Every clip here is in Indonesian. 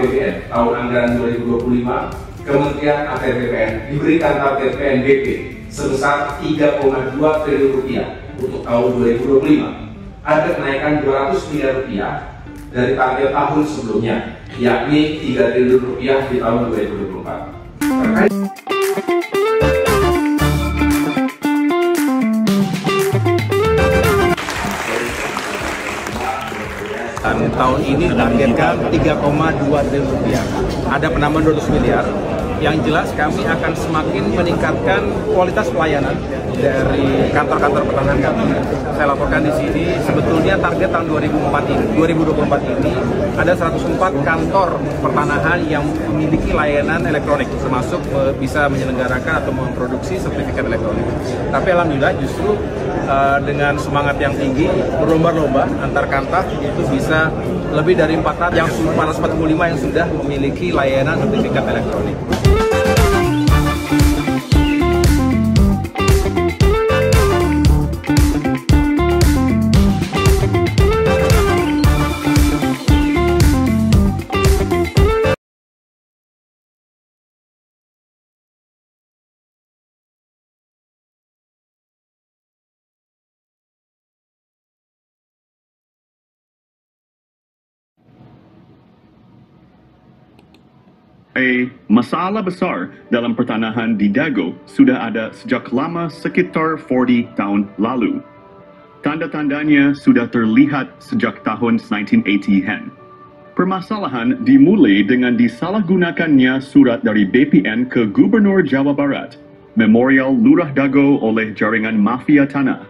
APBN tahun anggaran 2025, Kementerian ATR BPN diberikan target PNBP sebesar 3,2 triliun rupiah untuk tahun 2025. Ada kenaikan 200 miliar rupiah dari target tahun sebelumnya, yakni 3 triliun rupiah di tahun 2024. Terkait tahun ini targetkan 3,2 triliun rupiah. Ada penambahan 200 miliar. Yang jelas kami akan semakin meningkatkan kualitas pelayanan dari kantor-kantor pertahanan kami. Saya laporkan di sini sebetulnya target tahun 2024 ini ada 104 kantor pertanahan yang memiliki layanan elektronik, termasuk bisa menyelenggarakan atau memproduksi sertifikat elektronik. Tapi alhamdulillah justru dengan semangat yang tinggi, berlomba-lomba antar kantor itu bisa lebih dari 445 yang sudah memiliki layanan sertifikat elektronik. Masalah besar dalam pertanahan di Dago sudah ada sejak lama, sekitar 40 tahun lalu. Tanda-tandanya sudah terlihat sejak tahun 1980-an. Permasalahan dimulai dengan disalahgunakannya surat dari BPN ke Gubernur Jawa Barat, Memorial Lurah Dago oleh jaringan mafia tanah.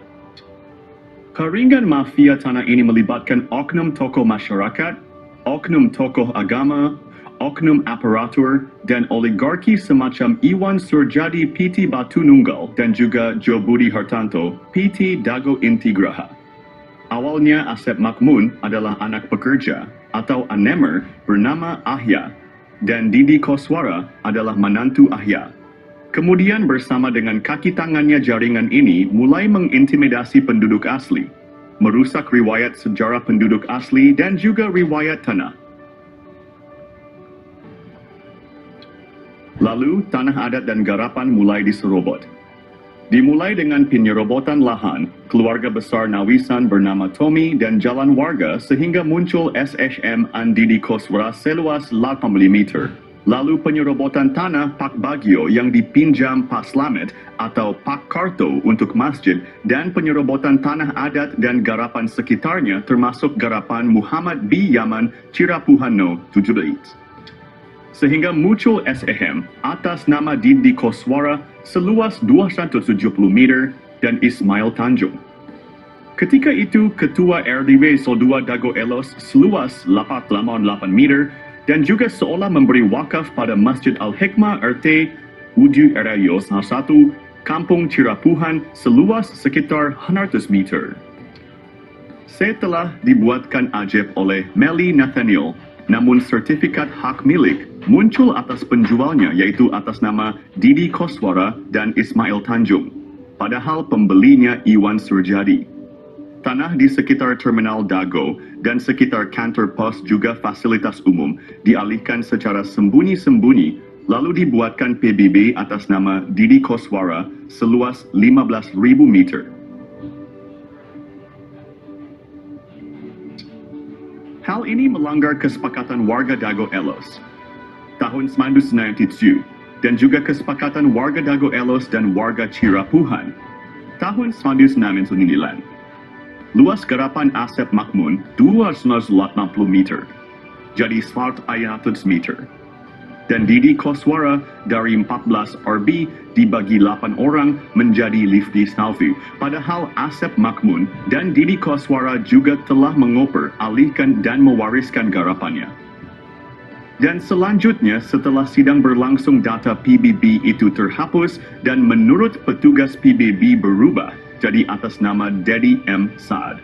Jaringan mafia tanah ini melibatkan oknum tokoh masyarakat, oknum tokoh agama, oknum aparatur, dan oligarki semacam Iwan Surjadi PT Batu Nunggal dan juga Jo Budi Hartanto PT Dago Intigraha. Awalnya Asep Makmun adalah anak pekerja atau anemer bernama Ahya, dan Didi Koswara adalah menantu Ahya. Kemudian bersama dengan kaki tangannya jaringan ini mulai mengintimidasi penduduk asli, merusak riwayat sejarah penduduk asli dan juga riwayat tanah. Lalu, tanah adat dan garapan mulai diserobot. Dimulai dengan penyerobotan lahan, keluarga besar Nawisan bernama Tommy dan jalan warga sehingga muncul SHM Andidi Koswara seluas 80 meter. Lalu penyerobotan tanah Pak Bagio yang dipinjam Pak Slamet atau Pak Karto untuk masjid dan penyerobotan tanah adat dan garapan sekitarnya termasuk garapan Muhammad B. Yaman Cirapuhano 78. Sehingga muncul SHM atas nama Didi Koswara seluas 270 meter dan Ismail Tanjung. Ketika itu, Ketua RDW Soldua Dago Elos seluas 88 meter dan juga seolah memberi wakaf pada Masjid Al-Hikmah RT Uju Erayo 1, Kampung Cirapuhan seluas sekitar 100 meter. Setelah dibuatkan ajaib oleh Melly Nathaniel, namun sertifikat hak milik muncul atas penjualnya yaitu atas nama Didi Koswara dan Ismail Tanjung, padahal pembelinya Iwan Surjadi. Tanah di sekitar Terminal Dago dan sekitar kantor pos juga fasilitas umum dialihkan secara sembunyi-sembunyi lalu dibuatkan PBB atas nama Didi Koswara seluas 15.000 meter. Hal ini melanggar kesepakatan warga Dago Elos tahun 1997 dan juga kesepakatan warga Dago Elos dan warga Cirapuhan tahun 1999. Luas garapan Asep Makmun 280 meter, jadi 100 meter. Dan Didi Koswara dari 14 RB dibagi 8 orang menjadi Lifti Snalvi. Padahal Asep Makmun dan Didi Koswara juga telah mengoper, alihkan dan mewariskan garapannya. Dan selanjutnya setelah sidang berlangsung data PBB itu terhapus dan menurut petugas PBB berubah jadi atas nama Dedi M. Saad.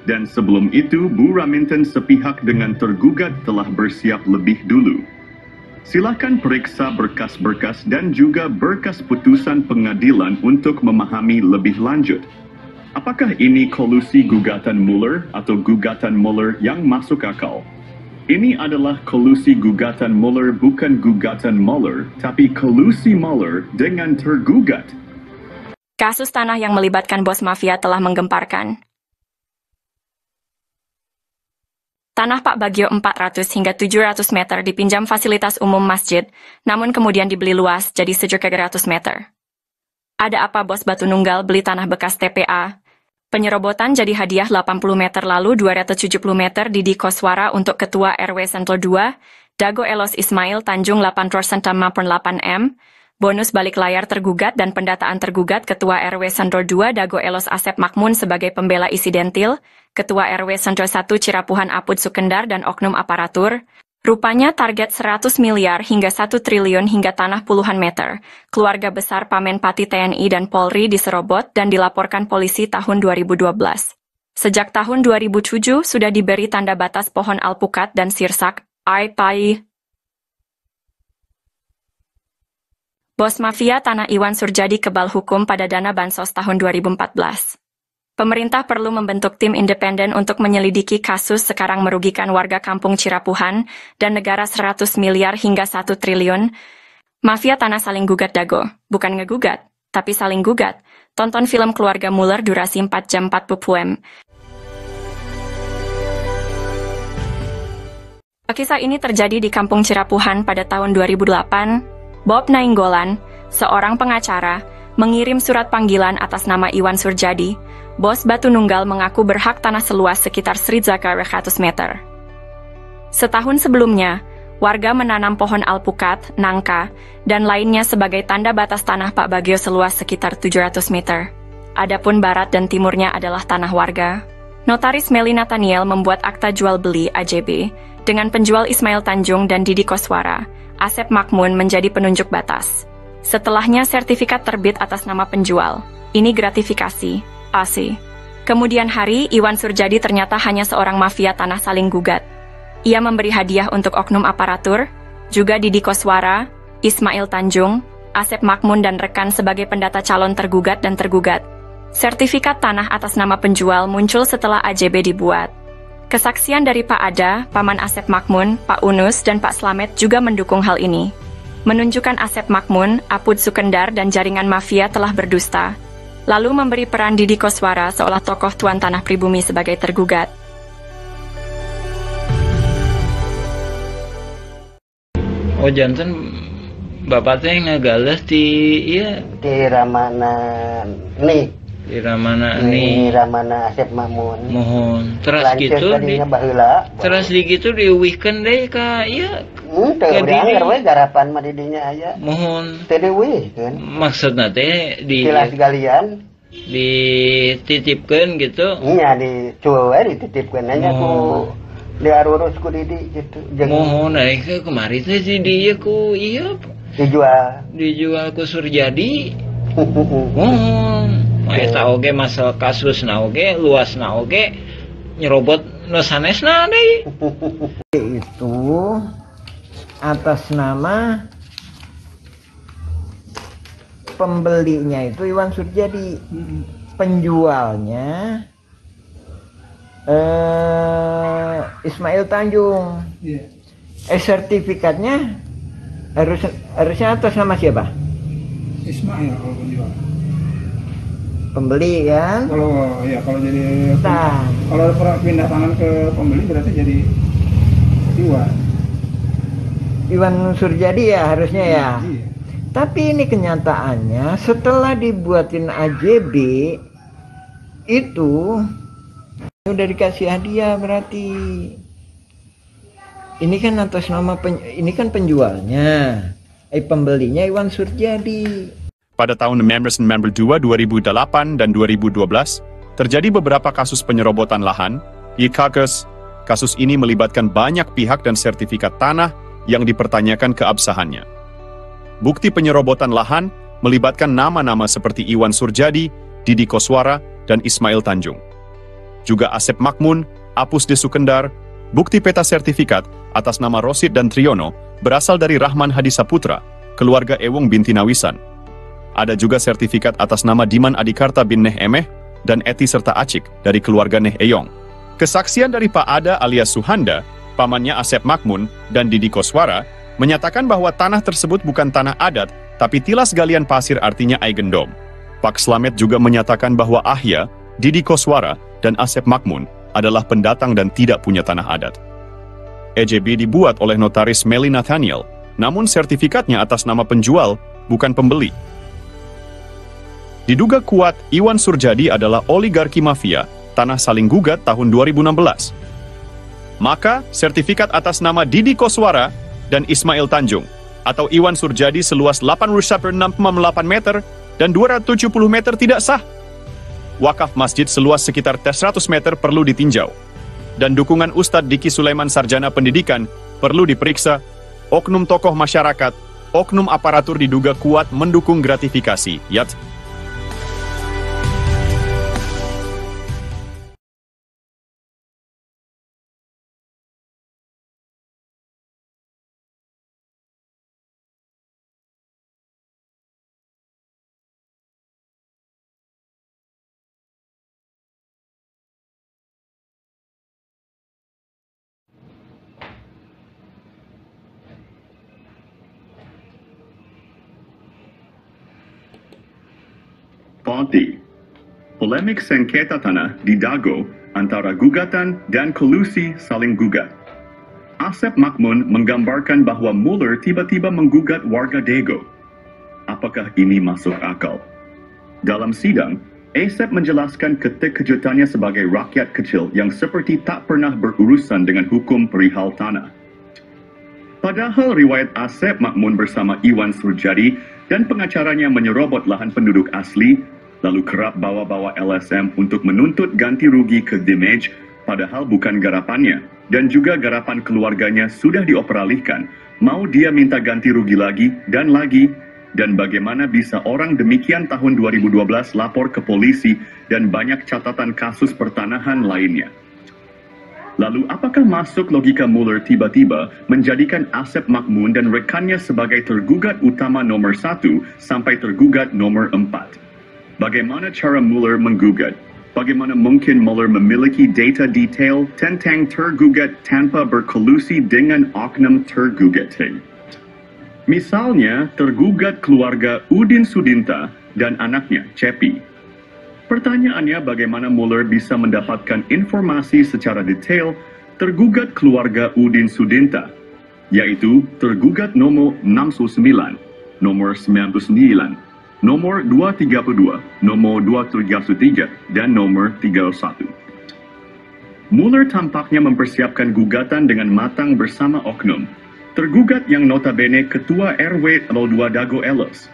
Dan sebelum itu Bu Raminten sepihak dengan tergugat telah bersiap lebih dulu. Silakan periksa berkas-berkas dan juga berkas putusan pengadilan untuk memahami lebih lanjut. Apakah ini kolusi gugatan Mueller atau gugatan Mueller yang masuk akal? Ini adalah kolusi gugatan Mueller, bukan gugatan Mueller, tapi kolusi Mueller dengan tergugat. Kasus tanah yang melibatkan bos mafia telah menggemparkan. Tanah Pak Bagio 400 hingga 700 meter dipinjam fasilitas umum masjid, namun kemudian dibeli luas jadi 700 meter. Ada apa bos Batu Nunggal beli tanah bekas TPA? Penyerobotan jadi hadiah 80 meter lalu 270 meter di Koswara untuk Ketua RW Sentul 2, Dago Elos Ismail Tanjung 8% maupun 8M, bonus balik layar tergugat dan pendataan tergugat Ketua RW Sentul 2 Dago Elos Asep Makmun sebagai pembela isidentil, Ketua RW Sentul 1 Cirapuhan Apud Sukendar dan oknum aparatur. Rupanya target 100 miliar hingga 1 triliun hingga tanah puluhan meter. Keluarga besar Pamen Pati TNI dan Polri diserobot dan dilaporkan polisi tahun 2012. Sejak tahun 2007 sudah diberi tanda batas pohon alpukat dan sirsak, AIPAI. Bos mafia tanah Iwan Surjadi kebal hukum pada dana bansos tahun 2014. Pemerintah perlu membentuk tim independen untuk menyelidiki kasus sekarang merugikan warga kampung Cirapuhan dan negara 100 miliar hingga 1 triliun. Mafia tanah saling gugat Dago, bukan ngegugat, tapi saling gugat. Tonton film Keluarga Mueller durasi 4 jam 40 pm. Kisah ini terjadi di kampung Cirapuhan pada tahun 2008. Bob Nainggolan, seorang pengacara, mengirim surat panggilan atas nama Iwan Surjadi. Bos Batu Nunggal mengaku berhak tanah seluas sekitar 100 meter. Setahun sebelumnya, warga menanam pohon alpukat, nangka, dan lainnya sebagai tanda batas tanah Pak Bagio seluas sekitar 700 meter. Adapun barat dan timurnya adalah tanah warga. Notaris Meli Nathaniel membuat akta jual beli AJB dengan penjual Ismail Tanjung dan Didi Koswara. Asep Makmun menjadi penunjuk batas. Setelahnya sertifikat terbit atas nama penjual. Ini gratifikasi, AC. Kemudian hari, Iwan Surjadi ternyata hanya seorang mafia tanah saling gugat. Ia memberi hadiah untuk oknum aparatur, juga Didi Koswara, Ismail Tanjung, Asep Makmun dan rekan sebagai pendata calon tergugat dan tergugat. Sertifikat tanah atas nama penjual muncul setelah AJB dibuat. Kesaksian dari Pak Ada, Paman Asep Makmun, Pak Unus, dan Pak Slamet juga mendukung hal ini. Menunjukkan Asep Makmun, Apud Sukendar, dan jaringan mafia telah berdusta. Lalu memberi peran Didi Koswara seolah tokoh tuan tanah pribumi sebagai tergugat. Oh janten, bapak teh ngagales di Ramana nih. Di Ramana nih. Ramana Asep Makmun. Mohon. Terus gitu di baheula. Terus di gitu diuwihkeun deui ka ieu. Teu bener we garapan mah di dinya aya. Mohon. Teu diuwihkeun. Maksudna teh di tilas galian dititipkeun gitu. Iya dicuel we dititipkeun nya ku diarurus ku Didi gitu. Mohon aing kemari teh di dieu ku ieu dijual ku Surjadi. Mohon. Eta oge masalah kasus na oge, luas na oge, nyerobot nu sanesna deui. Itu atas nama pembelinya itu Iwan Surjadi, penjualnya Ismail Tanjung. Sertifikatnya harusnya atas nama siapa? Ismail kalau penjual. Pembeli kan? Kalau jadi kalau pindah tangan ke pembeli berarti jadi Iwan Surjadi ya harusnya ya. Iya. Tapi ini kenyataannya setelah dibuatin AJB itu udah dikasih hadiah berarti. Ini kan atas nama ini kan penjualnya, pembelinya Iwan Surjadi. Pada tahun Member 2 2008 dan 2012, terjadi beberapa kasus penyerobotan lahan. Kasus ini melibatkan banyak pihak dan sertifikat tanah yang dipertanyakan keabsahannya. Bukti penyerobotan lahan melibatkan nama-nama seperti Iwan Surjadi, Didi Koswara, dan Ismail Tanjung. Juga Asep Makmun, Apus de Sukendar. Bukti peta sertifikat atas nama Rosid dan Triono berasal dari Rahman Hadisaputra, keluarga Ewong binti Nawisan. Ada juga sertifikat atas nama Diman Adikarta bin Neh Emeh dan Eti serta Acik dari keluarga Neh Eyong. Kesaksian dari Pak Ada alias Suhanda pamannya Asep Makmun, dan Didi Koswara, menyatakan bahwa tanah tersebut bukan tanah adat, tapi tilas galian pasir artinya Eigendom. Pak Slamet juga menyatakan bahwa Ahya, Didi Koswara, dan Asep Makmun adalah pendatang dan tidak punya tanah adat. EJB dibuat oleh notaris Meli Nathaniel, namun sertifikatnya atas nama penjual, bukan pembeli. Diduga kuat Iwan Surjadi adalah oligarki mafia, tanah saling gugat tahun 2016. Maka, sertifikat atas nama Didi Koswara dan Ismail Tanjung, atau Iwan Surjadi seluas 8,6,8 meter dan 270 meter tidak sah. Wakaf masjid seluas sekitar 100 meter perlu ditinjau. Dan dukungan Ustadz Diki Sulaiman Sarjana Pendidikan perlu diperiksa. Oknum tokoh masyarakat, oknum aparatur diduga kuat mendukung gratifikasi. Yat. Ponti. Polemik sengketa tanah di Dago antara gugatan dan kolusi saling gugat. Asep Makmun menggambarkan bahwa Mueller tiba-tiba menggugat warga Dago. Apakah ini masuk akal? Dalam sidang, Asep menjelaskan keterkejutannya sebagai rakyat kecil yang seperti tak pernah berurusan dengan hukum perihal tanah. Padahal riwayat Asep Makmun bersama Iwan Surjadi dan pengacaranya menyerobot lahan penduduk asli, lalu kerap bawa-bawa LSM untuk menuntut ganti rugi ke Dimage, padahal bukan garapannya, dan juga garapan keluarganya sudah dioperalihkan. Mau dia minta ganti rugi lagi, dan bagaimana bisa orang demikian tahun 2012 lapor ke polisi dan banyak catatan kasus pertanahan lainnya. Lalu apakah masuk logika Mueller tiba-tiba menjadikan Asep Makmun dan rekannya sebagai tergugat utama nomor 1 sampai tergugat nomor 4? Bagaimana cara Mueller menggugat? Bagaimana mungkin Mueller memiliki data detail tentang tergugat tanpa berkolusi dengan oknum tergugat? Misalnya, tergugat keluarga Udin Sudinta dan anaknya, Cepi. Pertanyaannya, bagaimana Mueller bisa mendapatkan informasi secara detail tergugat keluarga Udin Sudinta, yaitu tergugat nomor 69, nomor 99, nomor 232, nomor 233, dan nomor 31. Mueller tampaknya mempersiapkan gugatan dengan matang bersama oknum. Tergugat yang notabene Ketua RW 02 Dago Elos.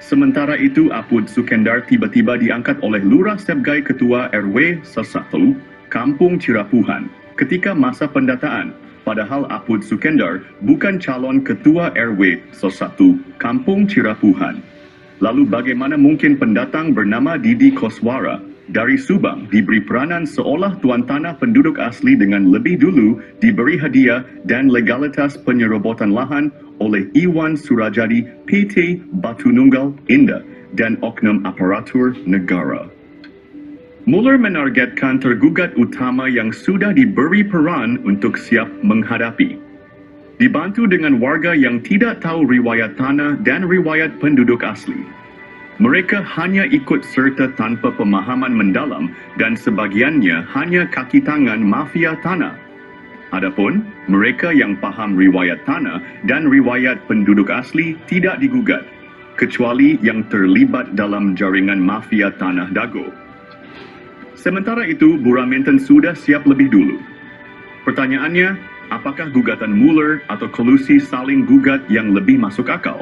Sementara itu, Apud Sukendar tiba-tiba diangkat oleh Lurah Sebgai Ketua RW 1 Kampung Cirapuhan ketika masa pendataan, padahal Apud Sukendar bukan calon Ketua RW 1 Kampung Cirapuhan. Lalu bagaimana mungkin pendatang bernama Didi Koswara dari Subang diberi peranan seolah tuan tanah penduduk asli dengan lebih dulu diberi hadiah dan legalitas penyerobotan lahan oleh Iwan Surjadi PT Batu Nunggal Indah dan oknum aparatur negara. Mueller menargetkan tergugat utama yang sudah diberi peran untuk siap menghadapi. Dibantu dengan warga yang tidak tahu riwayat tanah dan riwayat penduduk asli. Mereka hanya ikut serta tanpa pemahaman mendalam dan sebagiannya hanya kaki tangan mafia tanah. Adapun mereka yang paham riwayat tanah dan riwayat penduduk asli tidak digugat, kecuali yang terlibat dalam jaringan mafia tanah Dago. Sementara itu, Buraminten sudah siap lebih dulu. Pertanyaannya, apakah gugatan Mueller atau kolusi saling gugat yang lebih masuk akal?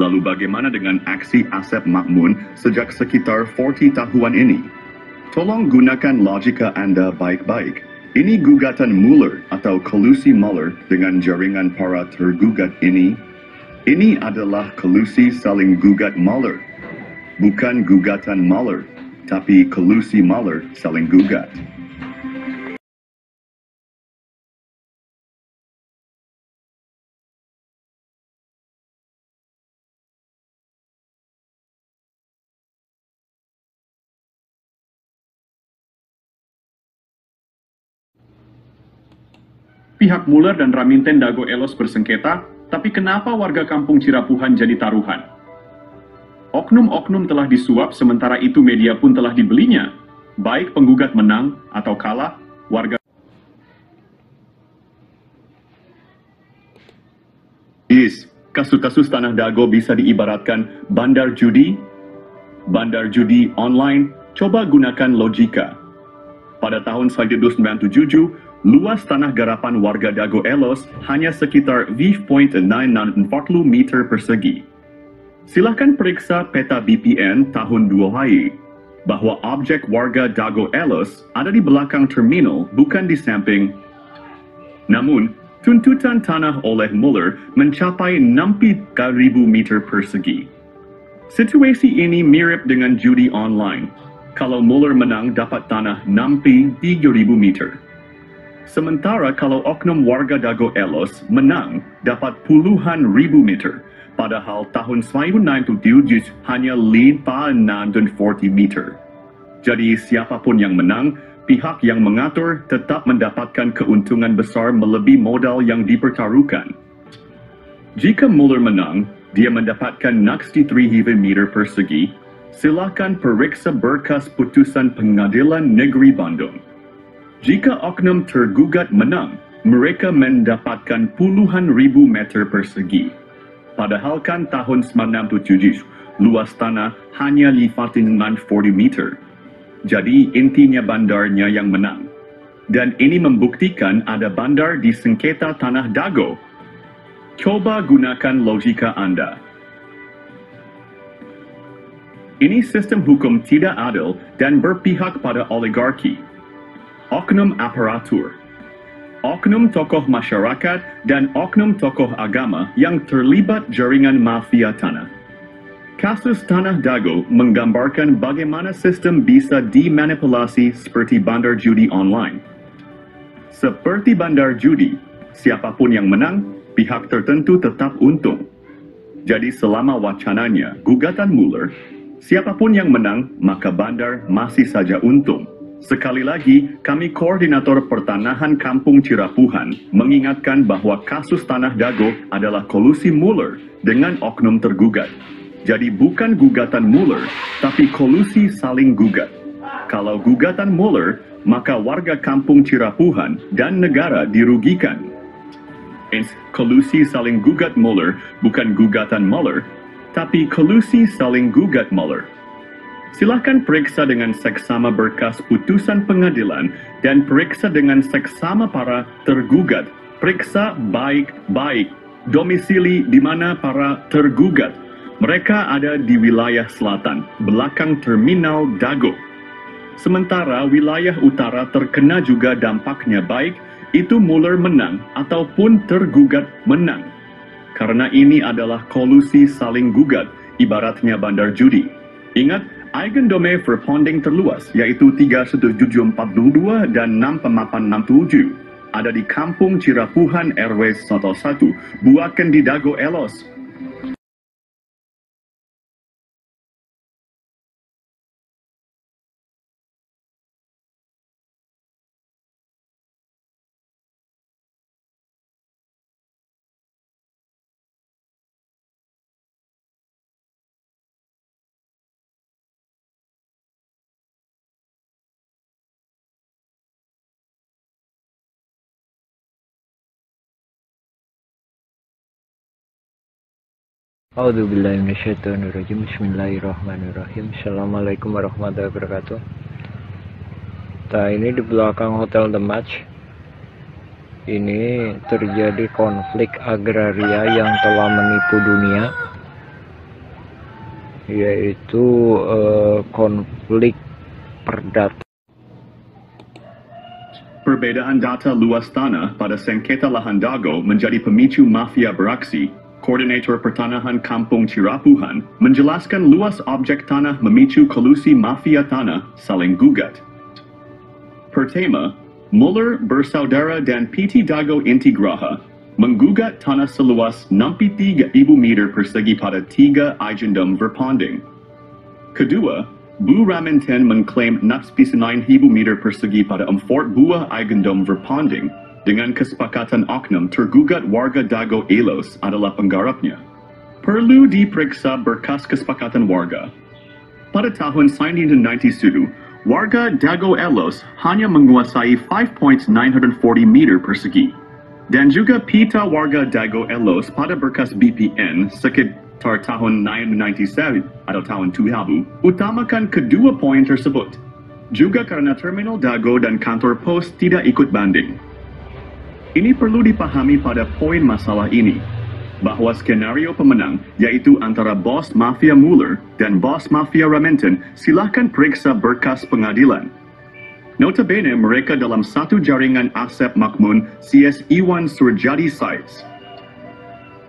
Lalu bagaimana dengan aksi Asep Makmun sejak sekitar 40 tahun ini? Tolong gunakan logika Anda baik-baik. Ini gugatan Mueller atau kolusi Mueller dengan jaringan para tergugat ini. Ini adalah kolusi saling gugat Mueller. Bukan gugatan Mueller, tapi kolusi Mueller saling gugat. Pihak Muller dan Raminten Dago Elos bersengketa, tapi kenapa warga kampung Cirapuhan jadi taruhan? Oknum-oknum telah disuap, sementara itu media pun telah dibelinya. Baik penggugat menang atau kalah, warga... Kasus-kasus Tanah Dago bisa diibaratkan bandar judi online. Coba gunakan logika. Pada tahun 1997, luas tanah garapan warga Dago Elos hanya sekitar 0.940 meter persegi. Silakan periksa peta BPN tahun 2000 bahwa objek warga Dago Elos ada di belakang terminal, bukan di samping. Namun, tuntutan tanah oleh Muller mencapai 60.000 meter persegi. Situasi ini mirip dengan judi online. Kalau Muller menang dapat tanah 63.000 meter. Sementara kalau oknum warga Dago Elos menang dapat puluhan ribu meter. Padahal tahun 1997 hanya 540 meter. Jadi siapapun yang menang, pihak yang mengatur tetap mendapatkan keuntungan besar melebihi modal yang dipertaruhkan. Jika Muller menang, dia mendapatkan 63.000 meter persegi. Silakan periksa berkas putusan Pengadilan Negeri Bandung. Jika oknum tergugat menang, mereka mendapatkan puluhan ribu meter persegi. Padahal kan tahun 1997, luas tanah hanya 540 meter. Jadi intinya bandarnya yang menang. Dan ini membuktikan ada bandar di sengketa Tanah Dago. Coba gunakan logika Anda. Ini sistem hukum tidak adil dan berpihak pada oligarki. Oknum aparatur, oknum tokoh masyarakat, dan oknum tokoh agama yang terlibat jaringan mafia tanah. Kasus Tanah Dago menggambarkan bagaimana sistem bisa dimanipulasi seperti bandar judi online. Seperti bandar judi, siapapun yang menang, pihak tertentu tetap untung. Jadi selama wacananya gugatan Muller, siapapun yang menang, maka bandar masih saja untung. Sekali lagi, kami Koordinator Pertanahan Kampung Cirapuhan mengingatkan bahwa kasus Tanah Dago adalah kolusi Muller dengan oknum tergugat. Jadi bukan gugatan Muller, tapi kolusi saling gugat. Kalau gugatan Muller, maka warga Kampung Cirapuhan dan negara dirugikan. Kolusi saling gugat Muller bukan gugatan Muller, tapi kolusi saling gugat Muller. Silakan periksa dengan seksama berkas putusan pengadilan dan periksa dengan seksama para tergugat. Periksa baik-baik domisili di mana para tergugat. Mereka ada di wilayah selatan, belakang terminal Dago. Sementara wilayah utara terkena juga dampaknya baik, itu Muller menang ataupun tergugat menang. Karena ini adalah kolusi saling gugat, ibaratnya bandar judi. Ingat, eigendom verpanding terluas, yaitu 31742 dan 6867. Ada di Kampung Cirapuhan RW 11, bukan di Dago Elos. A'udzubillahiminasyaitonirrajim. Bismillahirrahmanirrahim. Assalamualaikum warahmatullahi wabarakatuh. Nah, ini di belakang Hotel The Match ini terjadi konflik agraria yang telah menipu dunia, yaitu konflik perdata. Perbedaan data luas tanah pada sengketa lahan Dago menjadi pemicu mafia beraksi. Koordinator Pertanahan Kampung Cirapuhan menjelaskan luas objek tanah memicu kolusi mafia tanah saling gugat. Pertama, Muller bersaudara dan PT Dago Intigraha menggugat tanah seluas 63.000 meter persegi pada 3 eigendom verpanding. Kedua, Bu Raminten mengklaim 69.000 meter persegi pada 4 buah eigendom verpanding Dengan kesepakatan oknum, tergugat warga Dago Elos adalah penggarapnya. Perlu diperiksa berkas kesepakatan warga. Pada tahun 1997, warga Dago Elos hanya menguasai 5.940 meter persegi. Dan juga pita warga Dago Elos pada berkas BPN sekitar tahun 1997 atau tahun 2000 utamakan kedua poin tersebut. Juga karena terminal Dago dan kantor pos tidak ikut banding. Ini perlu dipahami pada poin masalah ini, bahwa skenario pemenang, yaitu antara bos mafia Muller dan bos mafia Raminten, silahkan periksa berkas pengadilan. Notabene mereka dalam satu jaringan Asep Makmun CS Iwan Surjadi sites.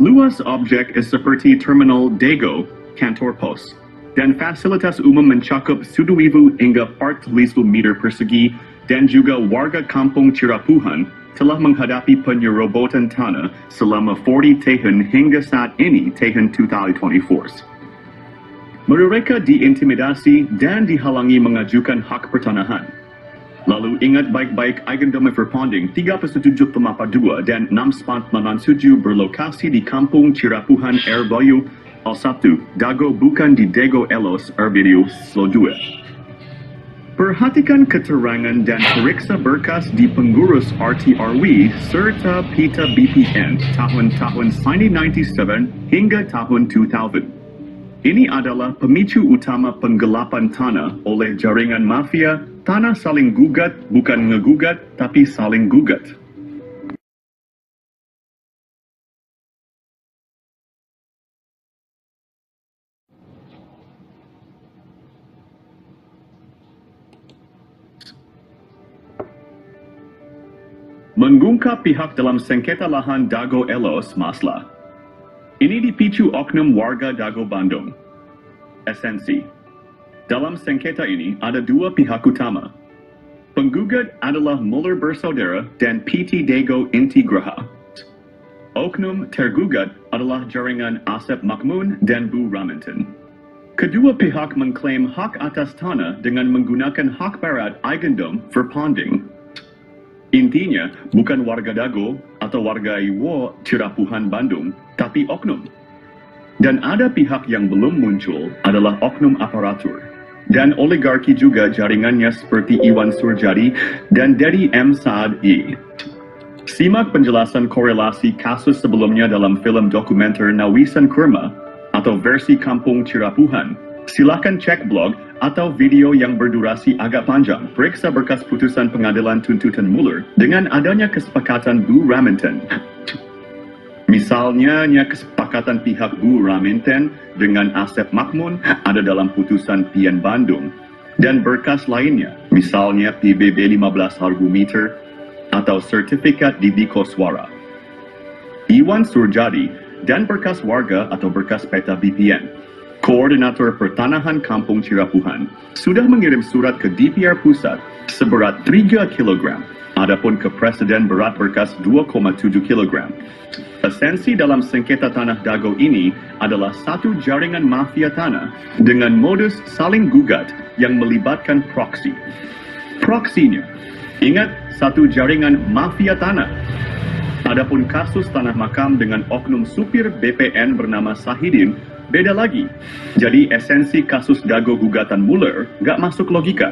Luas objek seperti terminal Dago, kantor pos, dan fasilitas umum mencakup 1,000 hingga 4,000 meter persegi, dan juga warga kampung Cirapuhan telah menghadapi penyerobotan tanah selama 40 tahun hingga saat ini tahun 2024. Mereka diintimidasi dan dihalangi mengajukan hak pertanahan. Lalu ingat baik-baik Eigendom Verpanding 37.2 dan 6.97 berlokasi di kampung Cirapuhan Airbayu Al-1, Dago bukan di Dago Elos Video Slow 2. Perhatikan keterangan dan periksa berkas di pengurus RTRW serta pita BPN tahun-tahun 1997 hingga tahun 2000. Ini adalah pemicu utama penggelapan tanah oleh jaringan mafia, tanah saling gugat, bukan ngegugat, tapi saling gugat. Mengungkap pihak dalam sengketa lahan Dago Elos masalah. Ini dipicu oknum warga Dago Bandung. Esensi. Dalam sengketa ini ada dua pihak utama. Penggugat adalah Muller bersaudara dan PT Dago Intigraha. Oknum tergugat adalah jaringan Asep Makmun dan Bu Raminten. Kedua pihak mengklaim hak atas tanah dengan menggunakan hak barat Eigendom Verpanding. Intinya, bukan warga Dago atau warga Iwo Cirapuhan Bandung, tapi oknum. Dan ada pihak yang belum muncul adalah oknum aparatur. Dan oligarki juga jaringannya seperti Iwan Surjadi dan Dedi M. Saad-i. Simak penjelasan korelasi kasus sebelumnya dalam film dokumenter Nawisan Kurma atau versi Kampung Cirapuhan. Silakan cek blog atau video yang berdurasi agak panjang. Periksa berkas putusan pengadilan tuntutan Muller dengan adanya kesepakatan Bu Raminten. Misalnya, kesepakatan pihak Bu Raminten dengan Asep Makmun ada dalam putusan PN Bandung. Dan berkas lainnya, misalnya PBB 15 harga meter atau sertifikat di Koswara. Iwan Surjadi dan berkas warga atau berkas peta BPN. Koordinator Pertanahan Kampung Cirapuhan sudah mengirim surat ke DPR Pusat seberat 3 kg. Adapun ke Presiden berat berkas 2,7 kg. Esensi dalam sengketa tanah Dago ini adalah satu jaringan mafia tanah dengan modus saling gugat yang melibatkan proksi. Proksinya, ingat, satu jaringan mafia tanah. Adapun kasus tanah makam dengan oknum supir BPN bernama Sahidin, beda lagi. Jadi esensi kasus Dago gugatan Muller gak masuk logika.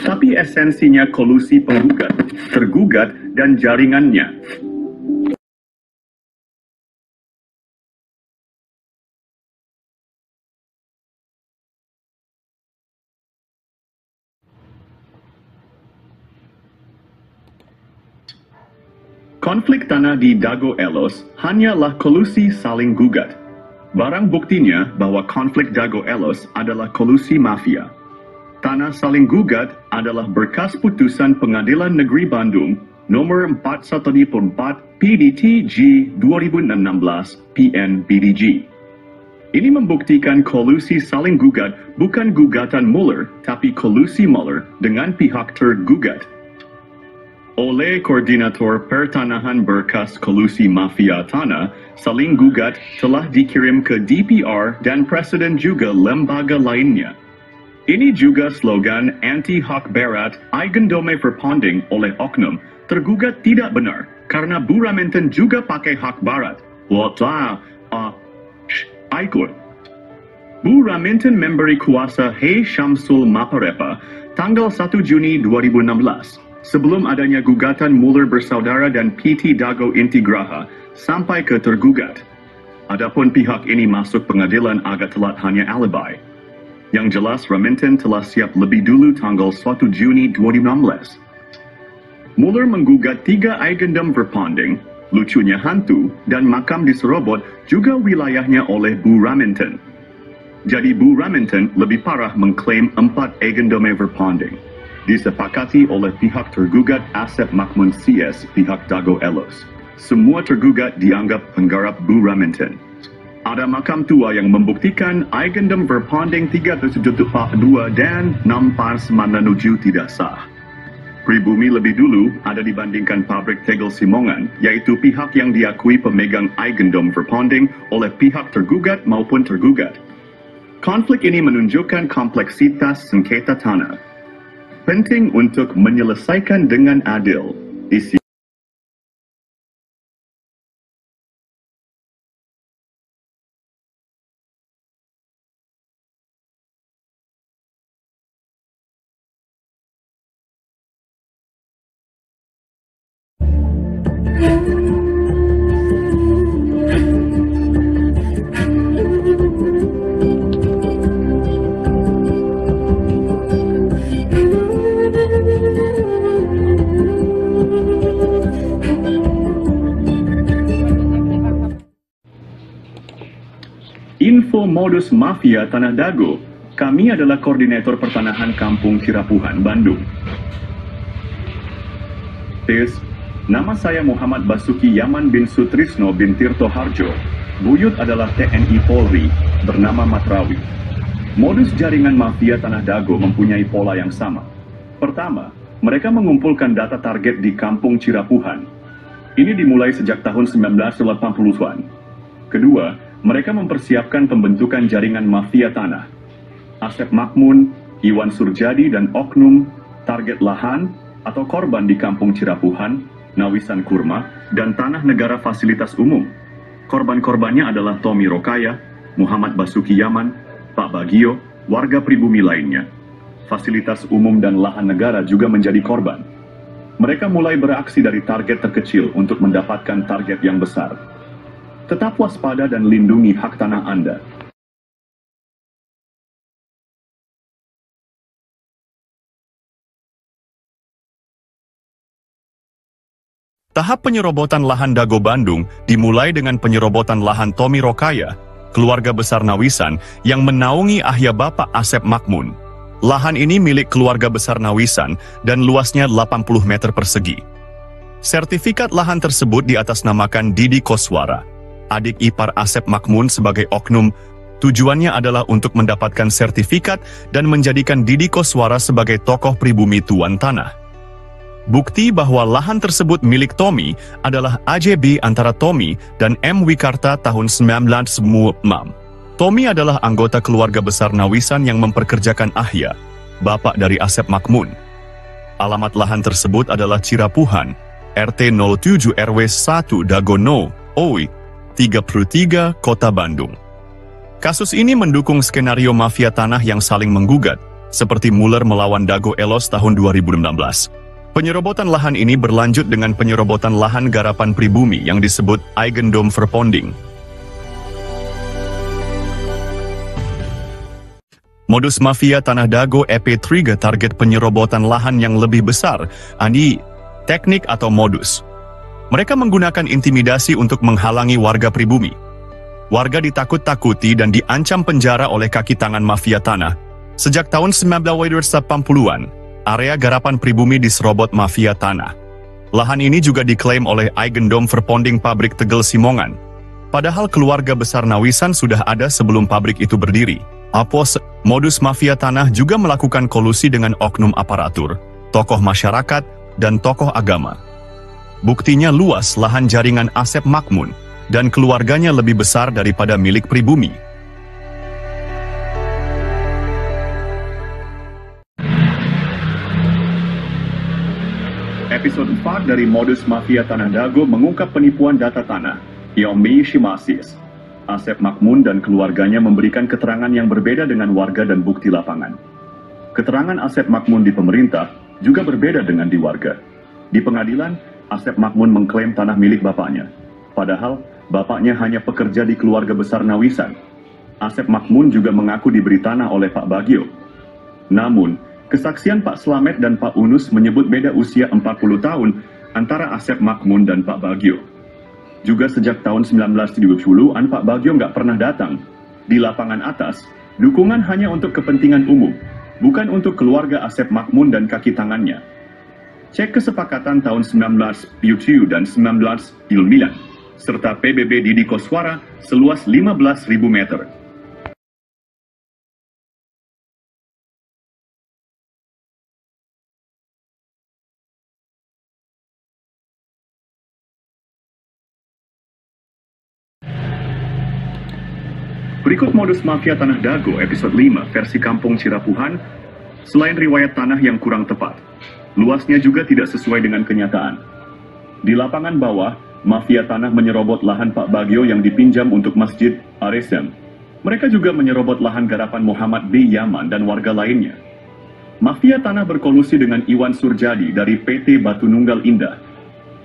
Tapi esensinya kolusi penggugat, tergugat, dan jaringannya. Konflik tanah di Dago Elos hanyalah kolusi saling gugat. Barang buktinya bahwa konflik Dago Elos adalah kolusi mafia. Tanah saling gugat adalah berkas putusan Pengadilan Negeri Bandung nomor 414 PDTG 2016 PN BDG. Ini membuktikan kolusi saling gugat bukan gugatan Muller, tapi kolusi Muller dengan pihak tergugat. Oleh Koordinator Pertanahan berkas kolusi mafia tanah, saling gugat telah dikirim ke DPR dan Presiden juga lembaga lainnya. Ini juga slogan anti-hak barat Eigendom Verpanding oleh oknum Tergugat tidak benar karena Bu Raminten juga pakai hak barat. Ikut. Bu Raminten memberi kuasa Hei Syamsul Maparepa tanggal 1 Juni 2016 sebelum adanya gugatan Muller bersaudara dan PT Dago Intigraha sampai ke tergugat. Adapun pihak ini masuk pengadilan agak telat hanya alibi. Yang jelas Raminten telah siap lebih dulu tanggal 1 Juni 2016. Muller menggugat 3 eigendom verpanding, lucunya hantu, dan makam di Serobot juga wilayahnya oleh Bu Raminten. Jadi Bu Raminten lebih parah mengklaim 4 eigendom verpanding. Disepakati oleh pihak tergugat Asep Makmun CS pihak Dago Elos. Semua tergugat dianggap penggarap Bu Raminten. Ada makam tua yang membuktikan eigendom verpanding 372 dan 697 tidak sah. Pribumi lebih dulu ada dibandingkan pabrik tegel Simongan, yaitu pihak yang diakui pemegang eigendom verpanding oleh pihak tergugat maupun tergugat. Konflik ini menunjukkan kompleksitas sengketa tanah. Penting untuk menyelesaikan dengan adil. Info modus mafia Tanah Dago. Kami adalah koordinator pertanahan Kampung Cirapuhan, Bandung. Nama saya Muhammad Basuki Yaman bin Sutrisno bin Tirto Harjo. Buyut adalah TNI Polri, bernama Matrawi. Modus jaringan mafia Tanah Dago mempunyai pola yang sama. Pertama, mereka mengumpulkan data target di Kampung Cirapuhan. Ini dimulai sejak tahun 1980-an. Kedua, mereka mempersiapkan pembentukan jaringan mafia tanah. Asep Makmun, Iwan Surjadi, dan oknum target lahan atau korban di Kampung Cirapuhan, Nawisan Kurma, dan tanah negara fasilitas umum. Korban-korbannya adalah Tommy Rokaya, Muhammad Basuki Yaman, Pak Bagio, warga pribumi lainnya. Fasilitas umum dan lahan negara juga menjadi korban. Mereka mulai beraksi dari target terkecil untuk mendapatkan target yang besar. Tetap waspada dan lindungi hak tanah Anda. Tahap penyerobotan lahan Dago Bandung dimulai dengan penyerobotan lahan Tommy Rokaya, keluarga besar Nawisan yang menaungi ayah Bapak Asep Makmun. Lahan ini milik keluarga besar Nawisan dan luasnya 80 meter persegi. Sertifikat lahan tersebut diatasnamakan Didi Koswara, adik ipar Asep Makmun sebagai oknum. Tujuannya adalah untuk mendapatkan sertifikat dan menjadikan Didi Koswara sebagai tokoh pribumi tuan tanah. Bukti bahwa lahan tersebut milik Tommy adalah AJB antara Tommy dan M. Wikarta tahun 1996. Tommy adalah anggota keluarga besar Nawisan yang memperkerjakan Ahya, bapak dari Asep Makmun. Alamat lahan tersebut adalah Cirapuhan, RT 07 RW 1 Dagono, OI, 33, Kota Bandung. Kasus ini mendukung skenario mafia tanah yang saling menggugat, seperti Muller melawan Dago Elos tahun 2016. Penyerobotan lahan ini berlanjut dengan penyerobotan lahan garapan pribumi yang disebut eigendom verpanding. Modus mafia Tanah Dago EP3 target penyerobotan lahan yang lebih besar, teknik atau modus. Mereka menggunakan intimidasi untuk menghalangi warga pribumi. Warga ditakut-takuti dan diancam penjara oleh kaki tangan mafia tanah. Sejak tahun 1980-an, area garapan pribumi diserobot mafia tanah. Lahan ini juga diklaim oleh eigendom verpanding pabrik tegel Simongan. Padahal keluarga besar Nawisan sudah ada sebelum pabrik itu berdiri. Modus mafia tanah juga melakukan kolusi dengan oknum aparatur, tokoh masyarakat, dan tokoh agama. Buktinya luas lahan jaringan Asep Makmun, dan keluarganya lebih besar daripada milik pribumi. Episode 4 dari Modus Mafia Tanah Dago mengungkap penipuan data tanah, Yomi Shimasis. Asep Makmun dan keluarganya memberikan keterangan yang berbeda dengan warga dan bukti lapangan. Keterangan Asep Makmun di pemerintah juga berbeda dengan di warga. Di pengadilan, Asep Makmun mengklaim tanah milik bapaknya. Padahal, bapaknya hanya pekerja di keluarga besar Nawisan. Asep Makmun juga mengaku diberi tanah oleh Pak Bagio. Namun, kesaksian Pak Slamet dan Pak Unus menyebut beda usia 40 tahun antara Asep Makmun dan Pak Bagio. Juga sejak tahun 1970-an Pak Bagio nggak pernah datang. Di lapangan atas, dukungan hanya untuk kepentingan umum, bukan untuk keluarga Asep Makmun dan kaki tangannya. Cek kesepakatan tahun 1977 dan 1999, serta PBB Didi Koswara seluas 15.000 meter. Berikut Modus Mafia Tanah Dago episode 5 versi Kampung Cirapuhan. Selain riwayat tanah yang kurang tepat, luasnya juga tidak sesuai dengan kenyataan. Di lapangan bawah, mafia tanah menyerobot lahan Pak Bagio yang dipinjam untuk Masjid Aresem. Mereka juga menyerobot lahan garapan Muhammad B. Yaman dan warga lainnya. Mafia tanah berkolusi dengan Iwan Surjadi dari PT Batu Nunggal Indah.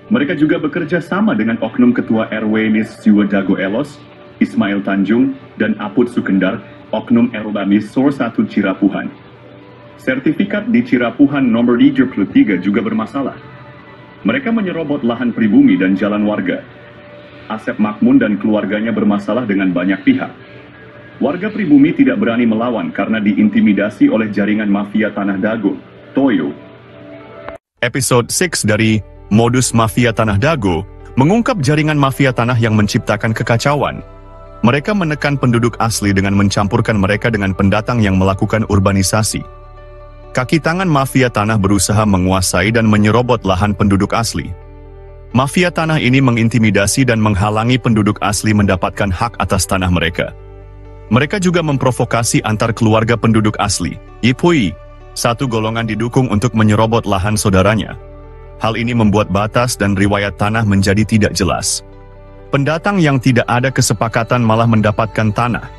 Mereka juga bekerja sama dengan oknum Ketua RW Nis Jiwa Dago Elos, Ismail Tanjung, dan Aput Sukendar, oknum Erbamis Sor 1 Cirapuhan. Sertifikat di Cirapuhan nomor 33 juga bermasalah. Mereka menyerobot lahan pribumi dan jalan warga. Asep Makmun dan keluarganya bermasalah dengan banyak pihak. Warga pribumi tidak berani melawan karena diintimidasi oleh jaringan mafia Tanah Dago, Toyo. Episode 6 dari Modus Mafia Tanah Dago mengungkap jaringan mafia tanah yang menciptakan kekacauan. Mereka menekan penduduk asli dengan mencampurkan mereka dengan pendatang yang melakukan urbanisasi. Kaki tangan mafia tanah berusaha menguasai dan menyerobot lahan penduduk asli. Mafia tanah ini mengintimidasi dan menghalangi penduduk asli mendapatkan hak atas tanah mereka. Mereka juga memprovokasi antar keluarga penduduk asli, Yipui, satu golongan didukung untuk menyerobot lahan saudaranya. Hal ini membuat batas dan riwayat tanah menjadi tidak jelas. Pendatang yang tidak ada kesepakatan malah mendapatkan tanah.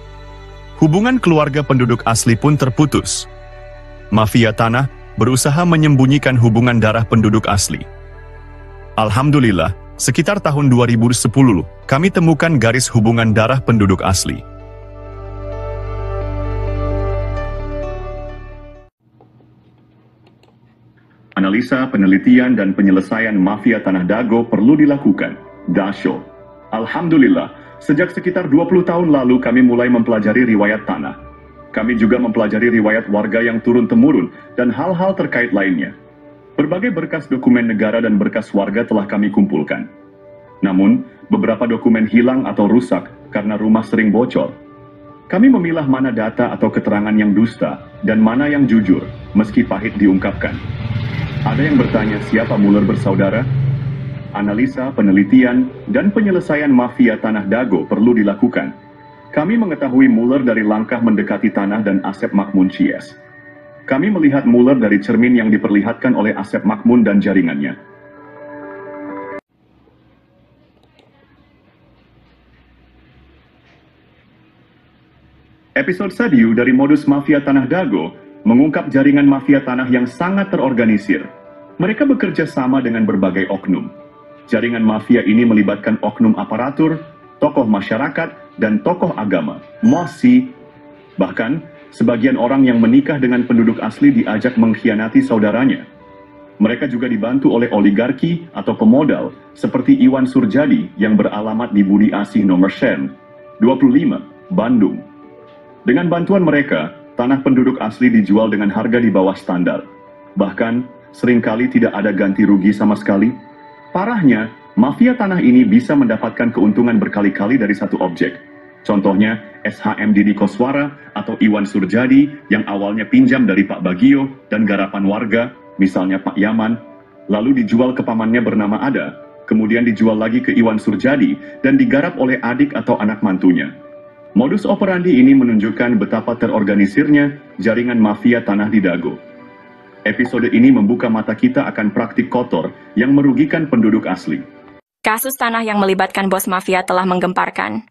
Hubungan keluarga penduduk asli pun terputus. Mafia tanah berusaha menyembunyikan hubungan darah penduduk asli. Alhamdulillah, sekitar tahun 2010, kami temukan garis hubungan darah penduduk asli. Analisa, penelitian, dan penyelesaian mafia Tanah Dago perlu dilakukan. Dasyo. Alhamdulillah, sejak sekitar 20 tahun lalu kami mulai mempelajari riwayat tanah. Kami juga mempelajari riwayat warga yang turun-temurun dan hal-hal terkait lainnya. Berbagai berkas dokumen negara dan berkas warga telah kami kumpulkan. Namun, beberapa dokumen hilang atau rusak karena rumah sering bocor. Kami memilah mana data atau keterangan yang dusta dan mana yang jujur, meski pahit diungkapkan. Ada yang bertanya siapa Muller bersaudara? Analisa, penelitian, dan penyelesaian mafia Tanah Dago perlu dilakukan. Kami mengetahui Muller dari langkah mendekati tanah dan Asep Makmun Cies. Kami melihat Muller dari cermin yang diperlihatkan oleh Asep Makmun dan jaringannya. Episode Sadiu dari Modus Mafia Tanah Dago mengungkap jaringan mafia tanah yang sangat terorganisir. Mereka bekerja sama dengan berbagai oknum. Jaringan mafia ini melibatkan oknum aparatur, tokoh masyarakat, dan tokoh agama, mosi. Bahkan, sebagian orang yang menikah dengan penduduk asli diajak mengkhianati saudaranya. Mereka juga dibantu oleh oligarki atau pemodal, seperti Iwan Surjadi yang beralamat di Budi Asih nomor 25, Bandung. Dengan bantuan mereka, tanah penduduk asli dijual dengan harga di bawah standar. Bahkan, seringkali tidak ada ganti rugi sama sekali. Parahnya, mafia tanah ini bisa mendapatkan keuntungan berkali-kali dari satu objek. Contohnya, SHM Didi Koswara atau Iwan Surjadi yang awalnya pinjam dari Pak Bagio dan garapan warga, misalnya Pak Yaman, lalu dijual ke pamannya bernama Ada, kemudian dijual lagi ke Iwan Surjadi dan digarap oleh adik atau anak mantunya. Modus operandi ini menunjukkan betapa terorganisirnya jaringan mafia tanah di Dago. Episode ini membuka mata kita akan praktik kotor yang merugikan penduduk asli. Kasus tanah yang melibatkan bos mafia telah menggemparkan.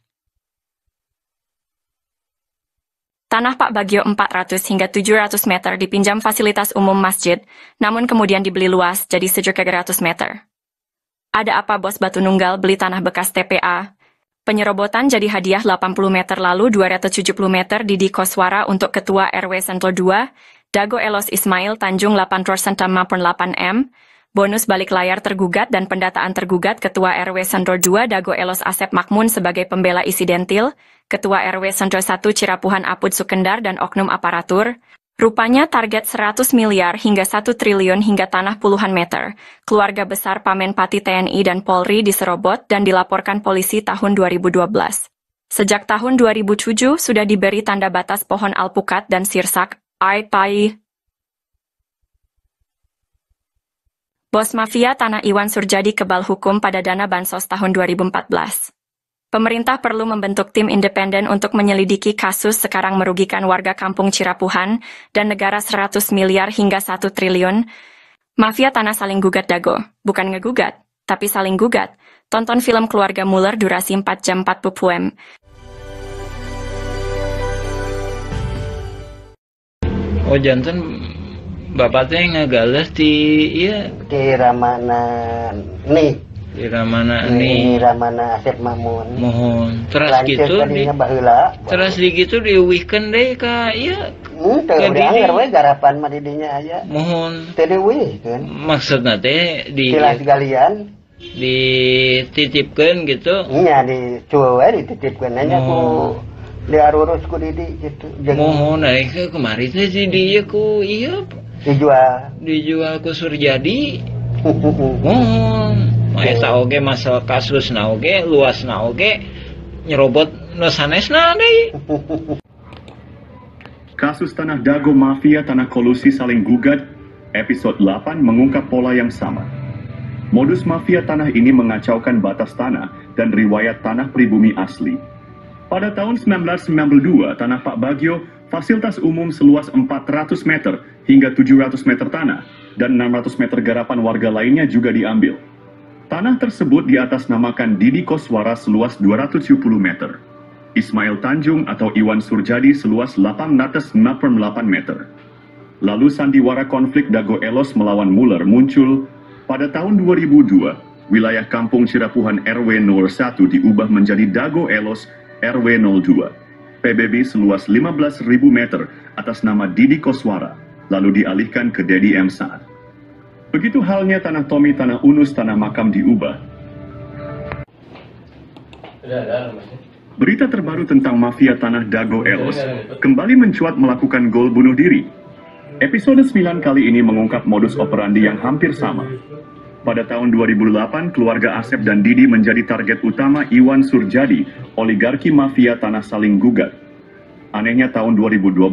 Tanah Pak Bagio 400 hingga 700 meter dipinjam fasilitas umum masjid, namun kemudian dibeli luas jadi 700 meter. Ada apa bos Batu Nunggal beli tanah bekas TPA? Penyerobotan jadi hadiah 80 meter lalu 270 meter Didi Koswara untuk Ketua RW Sentul 2, Dago Elos Ismail Tanjung 8% 8M, bonus balik layar tergugat dan pendataan tergugat Ketua RW Sentul 2 Dago Elos Asep Makmun sebagai pembela Isidentil, Ketua RW Sentul 1 Cirapuhan Apud Sukendar dan oknum aparatur. Rupanya target 100 miliar hingga 1 triliun hingga tanah puluhan meter. Keluarga besar Pamenpati TNI dan Polri diserobot dan dilaporkan polisi tahun 2012. Sejak tahun 2007 sudah diberi tanda batas pohon alpukat dan sirsak, Aipai. Bos mafia tanah Iwan Surjadi kebal hukum pada dana bansos tahun 2014. Pemerintah perlu membentuk tim independen untuk menyelidiki kasus sekarang merugikan warga kampung Cirapuhan dan negara 100 miliar hingga 1 triliun. Mafia tanah saling gugat Dago, bukan ngegugat, tapi saling gugat. Tonton film Keluarga Muller durasi 4 jam 40 Oh jantan bapaknya ngegales di iya di Ramana nih. Di Ramana nih. Di Ramana Asep Mamun. Mohon. Terus gitu di terus di gitu diuwihkeun deui ka ieu. Teu dianger we garapan mah didinya aya. Mohon. Teu diuwihkeun. Maksudna teh di Kilas galian dititipkeun gitu. Iya di cueu we dititipkeun nya ku diarurus ku Didi gitu. Mohon aing kemari teh si dieu ku ieu dijual ku Surjadi. Mohon. Eta oge masalah kasus na oge, luas na oge, nyerobot nu sanesna deui. Kasus Tanah Dago Mafia Tanah Kolusi Saling Gugat, episode 8 mengungkap pola yang sama. Modus mafia tanah ini mengacaukan batas tanah dan riwayat tanah pribumi asli. Pada tahun 1992, Tanah Pak Bagio, fasilitas umum seluas 400 meter hingga 700 meter tanah, dan 600 meter garapan warga lainnya juga diambil. Tanah tersebut diatasnamakan Didi Koswara seluas 270 meter, Ismail Tanjung atau Iwan Surjadi seluas 868 meter. Lalu sandiwara konflik Dago Elos melawan Muller muncul. Pada tahun 2002, wilayah kampung Cirapuhan RW 01 diubah menjadi Dago Elos RW 02, PBB seluas 15.000 meter atas nama Didi Koswara, lalu dialihkan ke Dedi M. Saad. Begitu halnya tanah Tommy, tanah Unus, tanah makam diubah. Berita terbaru tentang mafia tanah Dago Elos kembali mencuat melakukan gol bunuh diri. Episode 9 kali ini mengungkap modus operandi yang hampir sama. Pada tahun 2008, keluarga Asep dan Didi menjadi target utama Iwan Surjadi, oligarki mafia tanah saling gugat. Anehnya tahun 2012,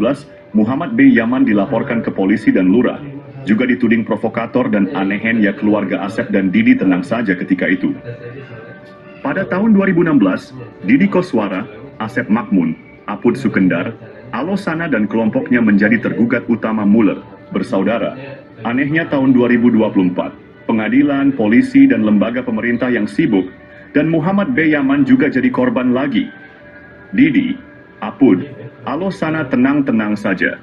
Muhammad B. Yaman dilaporkan ke polisi dan lurah. Juga dituding provokator dan anehen ya keluarga Asep dan Didi tenang saja ketika itu. Pada tahun 2016, Didi Koswara, Asep Makmun, Apud Sukendar, Alosana dan kelompoknya menjadi tergugat utama Muller, bersaudara. Anehnya tahun 2024, pengadilan, polisi dan lembaga pemerintah yang sibuk, dan Muhammad B. Yaman juga jadi korban lagi. Didi, Apud, Alosana tenang-tenang saja.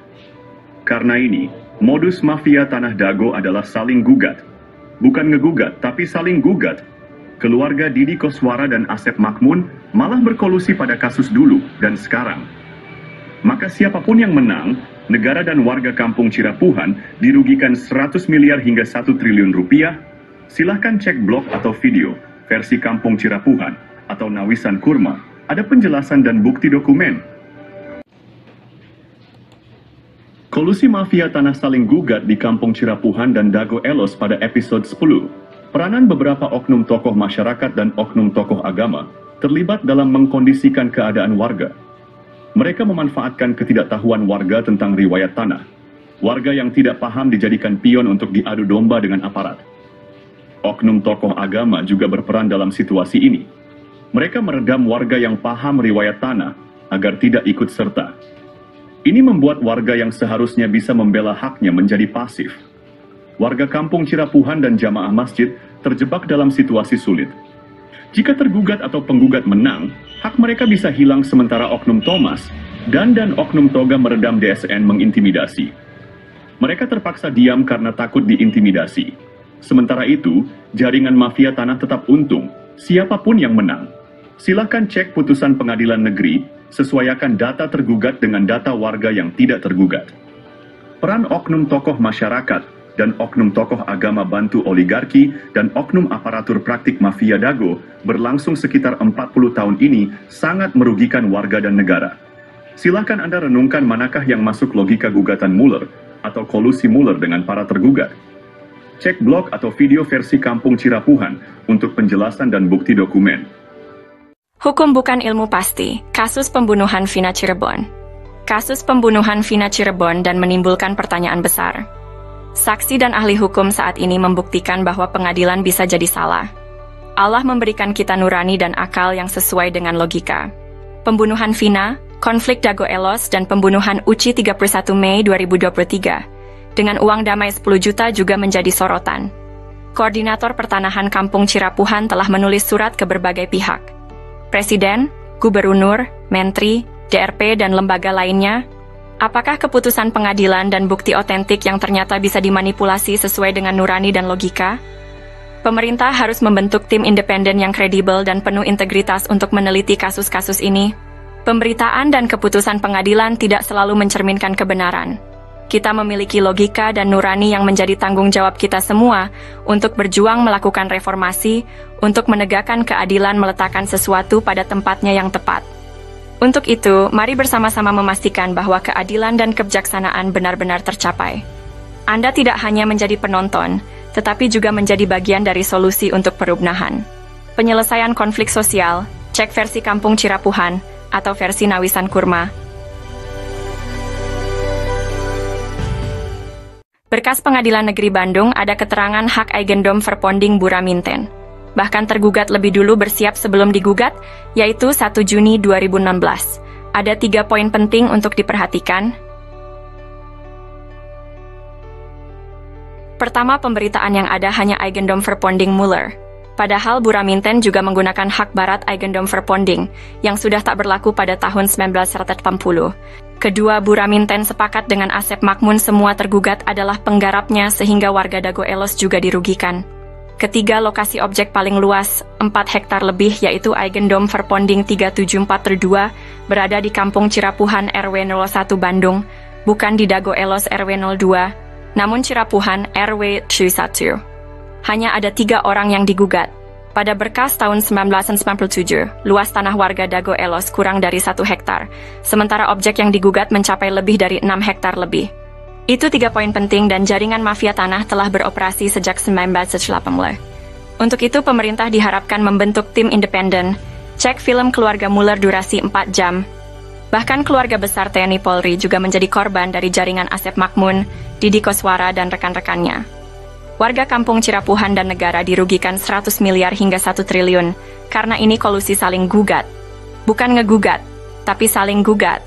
Karena ini, modus mafia Tanah Dago adalah saling gugat. Bukan ngegugat, tapi saling gugat. Keluarga Didi Koswara dan Asep Makmun malah berkolusi pada kasus dulu dan sekarang. Maka siapapun yang menang, negara dan warga kampung Cirapuhan dirugikan 100 miliar hingga 1 triliun rupiah. Silahkan cek blog atau video versi Kampung Cirapuhan atau Nawisan Kurma. Ada penjelasan dan bukti dokumen. Kolusi mafia tanah saling gugat di Kampung Cirapuhan dan Dago Elos pada episode 10. Peranan beberapa oknum tokoh masyarakat dan oknum tokoh agama terlibat dalam mengkondisikan keadaan warga. Mereka memanfaatkan ketidaktahuan warga tentang riwayat tanah. Warga yang tidak paham dijadikan pion untuk diadu domba dengan aparat. Oknum tokoh agama juga berperan dalam situasi ini. Mereka meredam warga yang paham riwayat tanah agar tidak ikut serta. Ini membuat warga yang seharusnya bisa membela haknya menjadi pasif. Warga kampung Cirapuhan dan jamaah masjid terjebak dalam situasi sulit. Jika tergugat atau penggugat menang, hak mereka bisa hilang sementara oknum Thomas dan oknum Toga meredam DSN mengintimidasi. Mereka terpaksa diam karena takut diintimidasi. Sementara itu, jaringan mafia tanah tetap untung, siapapun yang menang. Silakan cek putusan pengadilan negeri, sesuaikan data tergugat dengan data warga yang tidak tergugat. Peran oknum tokoh masyarakat dan oknum tokoh agama bantu oligarki dan oknum aparatur praktik mafia dago berlangsung sekitar 40 tahun ini sangat merugikan warga dan negara. Silakan Anda renungkan manakah yang masuk logika gugatan Mueller atau kolusi Mueller dengan para tergugat. Cek blog atau video versi Kampung Cirapuhan untuk penjelasan dan bukti dokumen. Hukum bukan ilmu pasti, kasus pembunuhan Vina Cirebon. Kasus pembunuhan Vina Cirebon dan menimbulkan pertanyaan besar. Saksi dan ahli hukum saat ini membuktikan bahwa pengadilan bisa jadi salah. Allah memberikan kita nurani dan akal yang sesuai dengan logika. Pembunuhan Vina, konflik Dago Elos dan pembunuhan Uci 31 Mei 2023. Dengan uang damai 10 juta juga menjadi sorotan. Koordinator Pertanahan Kampung Cirapuhan telah menulis surat ke berbagai pihak. Presiden, Gubernur, Menteri, DRP, dan lembaga lainnya. Apakah keputusan pengadilan dan bukti otentik yang ternyata bisa dimanipulasi sesuai dengan nurani dan logika? Pemerintah harus membentuk tim independen yang kredibel dan penuh integritas untuk meneliti kasus-kasus ini. Pemberitaan dan keputusan pengadilan tidak selalu mencerminkan kebenaran. Kita memiliki logika dan nurani yang menjadi tanggung jawab kita semua untuk berjuang melakukan reformasi, untuk menegakkan keadilan meletakkan sesuatu pada tempatnya yang tepat. Untuk itu, mari bersama-sama memastikan bahwa keadilan dan kebijaksanaan benar-benar tercapai. Anda tidak hanya menjadi penonton, tetapi juga menjadi bagian dari solusi untuk perubahan. Penyelesaian konflik sosial, cek versi Kampung Cirapuhan, atau versi Nawisan Kurma. Berkas Pengadilan Negeri Bandung ada keterangan hak Eigendom Verponding Buraminten. Bahkan tergugat lebih dulu bersiap sebelum digugat, yaitu 1 Juni 2016. Ada 3 poin penting untuk diperhatikan. Pertama, pemberitaan yang ada hanya Eigendom Verponding Mueller. Padahal Buraminten juga menggunakan hak barat Eigendom Verponding, yang sudah tak berlaku pada tahun 1980. Kedua, Buraminten sepakat dengan Asep Makmun semua tergugat adalah penggarapnya sehingga warga Dago Elos juga dirugikan. Ketiga, lokasi objek paling luas, 4 hektar lebih yaitu Eigendom Verponding 374-2, berada di Kampung Cirapuhan RW 01 Bandung, bukan di Dago Elos RW 02, namun Cirapuhan RW 31. Hanya ada 3 orang yang digugat. Pada berkas tahun 1997, luas tanah warga Dago Elos kurang dari 1 hektar, sementara objek yang digugat mencapai lebih dari 6 hektar lebih. Itu 3 poin penting dan jaringan mafia tanah telah beroperasi sejak 1980. Untuk itu, pemerintah diharapkan membentuk tim independen, cek film keluarga Mueller durasi 4 jam. Bahkan keluarga besar TNI Polri juga menjadi korban dari jaringan Asep Makmun, Didi Koswara, dan rekan-rekannya. Warga Kampung Cirapuhan dan negara dirugikan 100 miliar hingga 1 triliun, karena ini kolusi saling gugat. Bukan ngegugat, tapi saling gugat.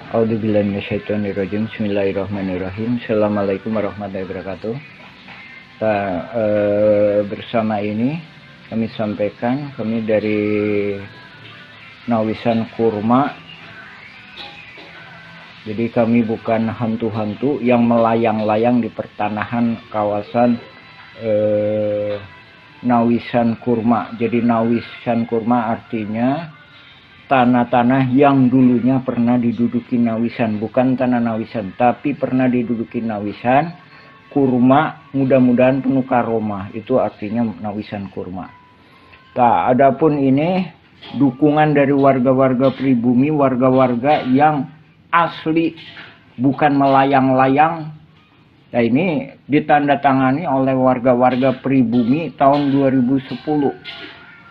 A'udzubillahi minasyaitonirrajim. Bismillahirrahmanirrahim. Assalamualaikum warahmatullahi wabarakatuh. Bersama ini kami sampaikan, kami dari Nawisan Kurma. Jadi kami bukan hantu-hantu yang melayang-layang di pertanahan kawasan Nawisan Kurma. Jadi Nawisan Kurma artinya tanah-tanah yang dulunya pernah diduduki Nawisan. Bukan tanah Nawisan, tapi pernah diduduki Nawisan. Kurma mudah-mudahan penuh karomah. Itu artinya Nawisan Kurma. Nah, adapun ini dukungan dari warga-warga pribumi, warga-warga yang asli, bukan melayang-layang. Nah, ini ditandatangani oleh warga-warga pribumi tahun 2010.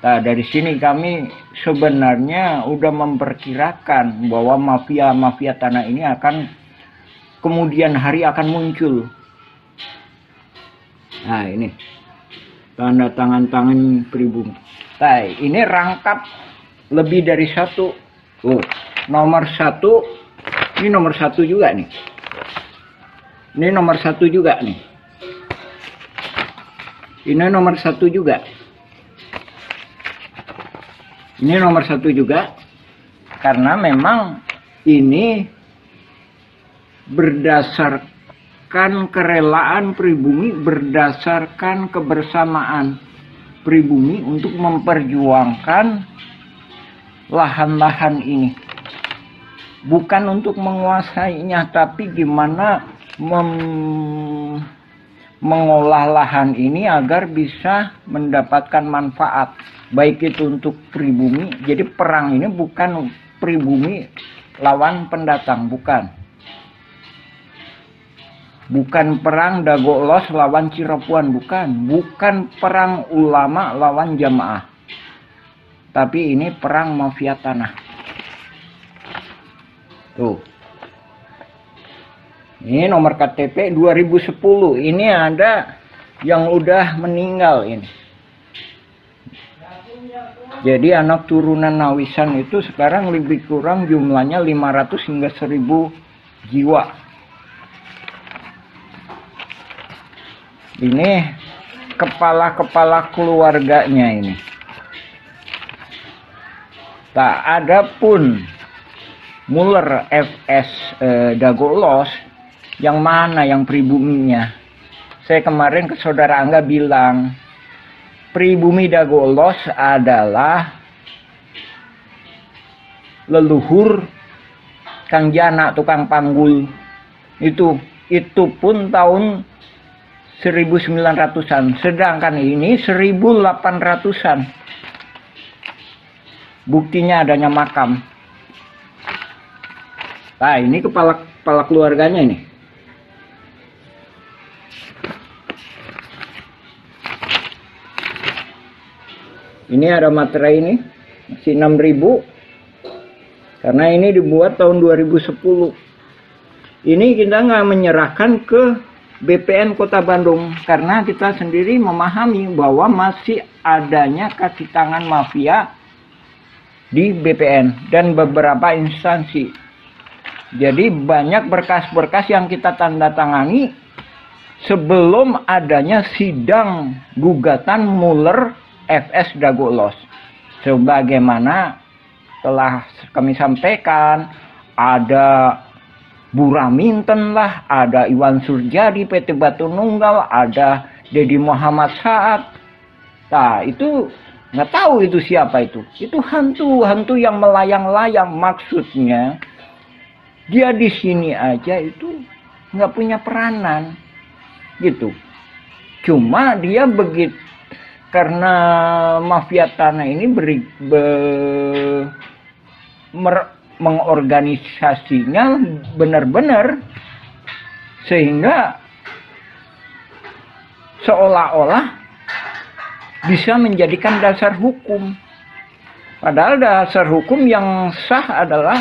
Nah, dari sini kami sebenarnya udah memperkirakan bahwa mafia-mafia tanah ini akan kemudian hari akan muncul. Nah, ini tanda tangan pribumi. Nah, ini rangkap lebih dari satu. Nomor satu, ini nomor satu juga nih. Ini nomor satu juga nih. Ini nomor satu juga. Ini nomor satu juga. Karena memang ini berdasarkan kerelaan pribumi, berdasarkan kebersamaan pribumi untuk memperjuangkan lahan-lahan ini. Bukan untuk menguasainya, tapi gimana mengolah lahan ini agar bisa mendapatkan manfaat, baik itu untuk pribumi. Jadi perang ini bukan pribumi lawan pendatang, bukan perang Dagolos lawan Cirepuan, bukan perang ulama lawan jamaah, tapi ini perang mafia tanah. Tuh, ini nomor KTP 2010. Ini ada yang udah meninggal ini. Jadi anak turunan Nawisan itu sekarang lebih kurang jumlahnya 500 hingga 1000 jiwa. Ini kepala-kepala keluarganya ini. Tak ada pun Muller FS Dagolos yang mana yang pribuminya. Saya kemarin ke saudara Angga bilang pribumi Dagolos adalah leluhur Kang Jana tukang panggul. Itu pun tahun 1900-an, sedangkan ini 1800-an. Buktinya adanya makam. Nah, ini kepala keluarganya ini. Ini ada materai ini, masih 6.000. Karena ini dibuat tahun 2010. Ini kita nggak menyerahkan ke BPN Kota Bandung. Karena kita sendiri memahami bahwa masih adanya kaki tangan mafia di BPN dan beberapa instansi. Jadi banyak berkas-berkas yang kita tanda tangani sebelum adanya sidang gugatan Muller FS Dagolos. Sebagaimana telah kami sampaikan, ada Buraminten lah, ada Iwan Surjadi PT Batu Nunggal, ada Dedi Muhammad Saad. Nah, itu nggak tahu itu siapa itu. Itu hantu yang melayang-layang. Maksudnya dia di sini aja itu nggak punya peranan, gitu. Cuma dia begitu karena mafia tanah ini mengorganisasinya benar-benar sehingga seolah-olah bisa menjadikan dasar hukum. Padahal dasar hukum yang sah adalah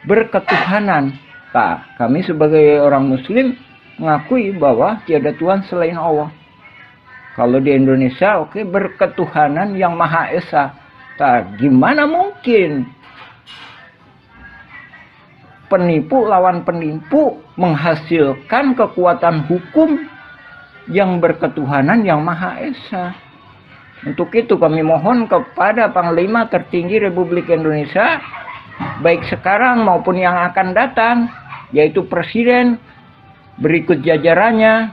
berketuhanan. Nah, kami sebagai orang Muslim mengakui bahwa tiada Tuhan selain Allah. Kalau di Indonesia, oke, berketuhanan yang Maha Esa. Nah, gimana mungkin penipu lawan penipu menghasilkan kekuatan hukum yang berketuhanan yang Maha Esa? Untuk itu kami mohon kepada Panglima tertinggi Republik Indonesia, baik sekarang maupun yang akan datang, yaitu Presiden, berikut jajarannya,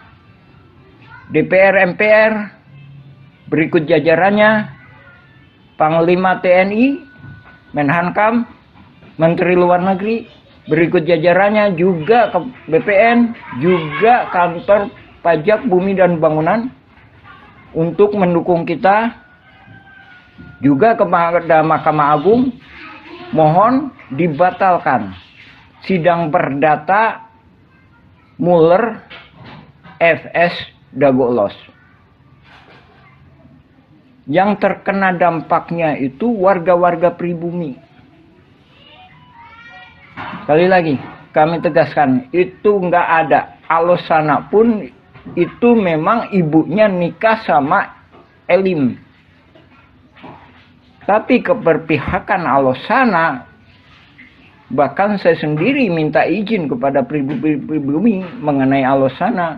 DPR MPR, berikut jajarannya, Panglima TNI, Menhankam, Menteri Luar Negeri, berikut jajarannya juga ke BPN, juga Kantor Pajak Bumi dan Bangunan, untuk mendukung kita, juga kepada Mahkamah Agung, mohon dibatalkan sidang perdata Muller FS Dagolos. Yang terkena dampaknya itu warga-warga pribumi. Sekali lagi kami tegaskan, itu nggak ada. Alosana pun itu memang ibunya nikah sama Elim. Tapi keberpihakan Alosana, bahkan saya sendiri minta izin kepada pribumi mengenai Alosana.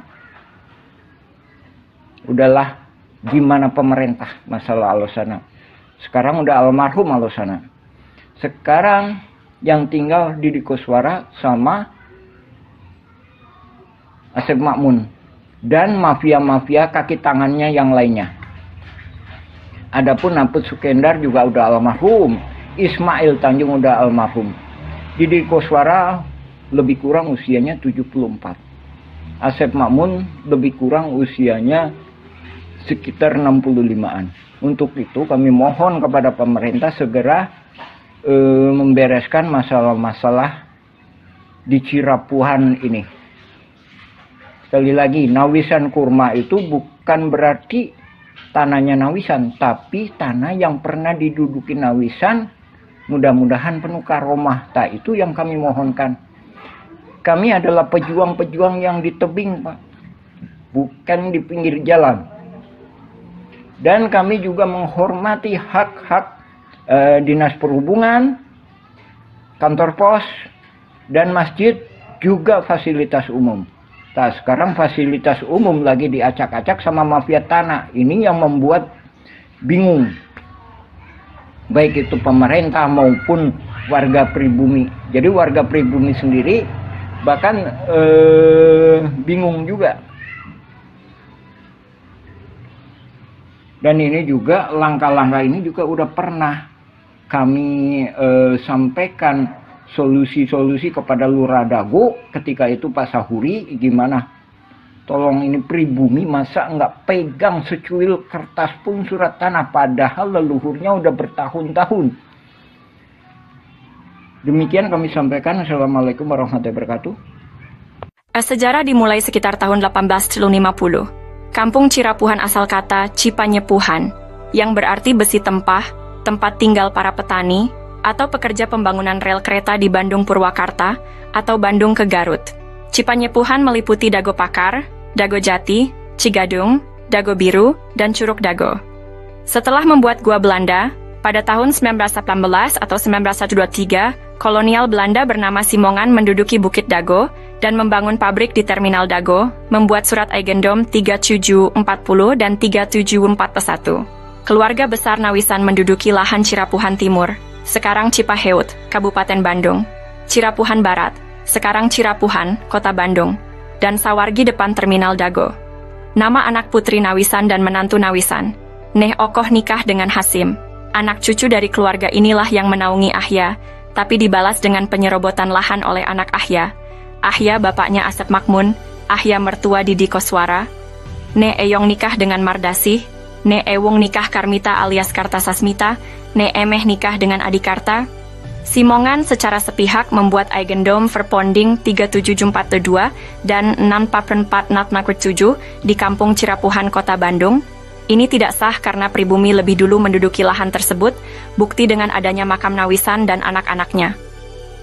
Udahlah, gimana pemerintah masalah Alosana. Sekarang udah almarhum Alosana. Sekarang yang tinggal Didi Koswara sama Asep Makmun dan mafia-mafia kaki tangannya yang lainnya. Adapun Naput Sukendar juga udah almarhum, Ismail Tanjung udah almarhum. Didi Koswara lebih kurang usianya 74. Asep Makmun lebih kurang usianya sekitar 65-an. Untuk itu kami mohon kepada pemerintah segera membereskan masalah-masalah di Cirapuhan ini. Sekali lagi, Nawisan Kurma itu bukan berarti tanahnya Nawisan, tapi tanah yang pernah diduduki Nawisan, mudah-mudahan penuh karomah. Itu yang kami mohonkan. Kami adalah pejuang-pejuang yang di tebing, Pak, bukan di pinggir jalan. Dan kami juga menghormati hak-hak Dinas Perhubungan, kantor pos, dan masjid, juga fasilitas umum. Nah, sekarang fasilitas umum lagi diacak-acak sama mafia tanah. Ini yang membuat bingung. Baik itu pemerintah maupun warga pribumi. Jadi warga pribumi sendiri bahkan bingung juga. Dan ini juga langkah-langkah ini juga udah pernah kami sampaikan solusi-solusi kepada Lurah Dago ketika itu Pak Sahuri. Gimana? Tolong ini pribumi masa nggak pegang secuil kertas pun surat tanah padahal leluhurnya udah bertahun-tahun. Demikian kami sampaikan. Assalamualaikum warahmatullahi wabarakatuh. Sejarah dimulai sekitar tahun 1850. Kampung Cirapuhan asal kata Cipanyepuhan, yang berarti besi tempah, tempat tinggal para petani, atau pekerja pembangunan rel kereta di Bandung Purwakarta, atau Bandung ke Garut. Cipanyepuhan meliputi Dago Pakar, Dago Jati, Cigadung, Dago Biru, dan Curug Dago. Setelah membuat gua Belanda, pada tahun 1918 atau 1923, kolonial Belanda bernama Simongan menduduki Bukit Dago dan membangun pabrik di Terminal Dago, membuat surat Eigendom 3740 dan 3741. Keluarga besar Nawisan menduduki lahan Cirapuhan Timur, sekarang Cipaheut, Kabupaten Bandung, Cirapuhan Barat, sekarang Cirapuhan, Kota Bandung, dan Sawargi depan Terminal Dago. Nama anak putri Nawisan dan menantu Nawisan, Neh Okoh nikah dengan Hasim. Anak cucu dari keluarga inilah yang menaungi Ahya, tapi dibalas dengan penyerobotan lahan oleh anak Ahya. Ahya bapaknya Asep Makmun, Ahya mertua Didi Koswara. Ne Eyong nikah dengan Mardasih, Ne Ewung nikah Karmita alias Kartasasmita, Ne Emeh nikah dengan Adikarta. Simongan secara sepihak membuat Eigendom Verponding 37442 dan 644 di Kampung Cirapuhan, Kota Bandung. Ini tidak sah karena pribumi lebih dulu menduduki lahan tersebut, bukti dengan adanya makam Nawisan dan anak-anaknya.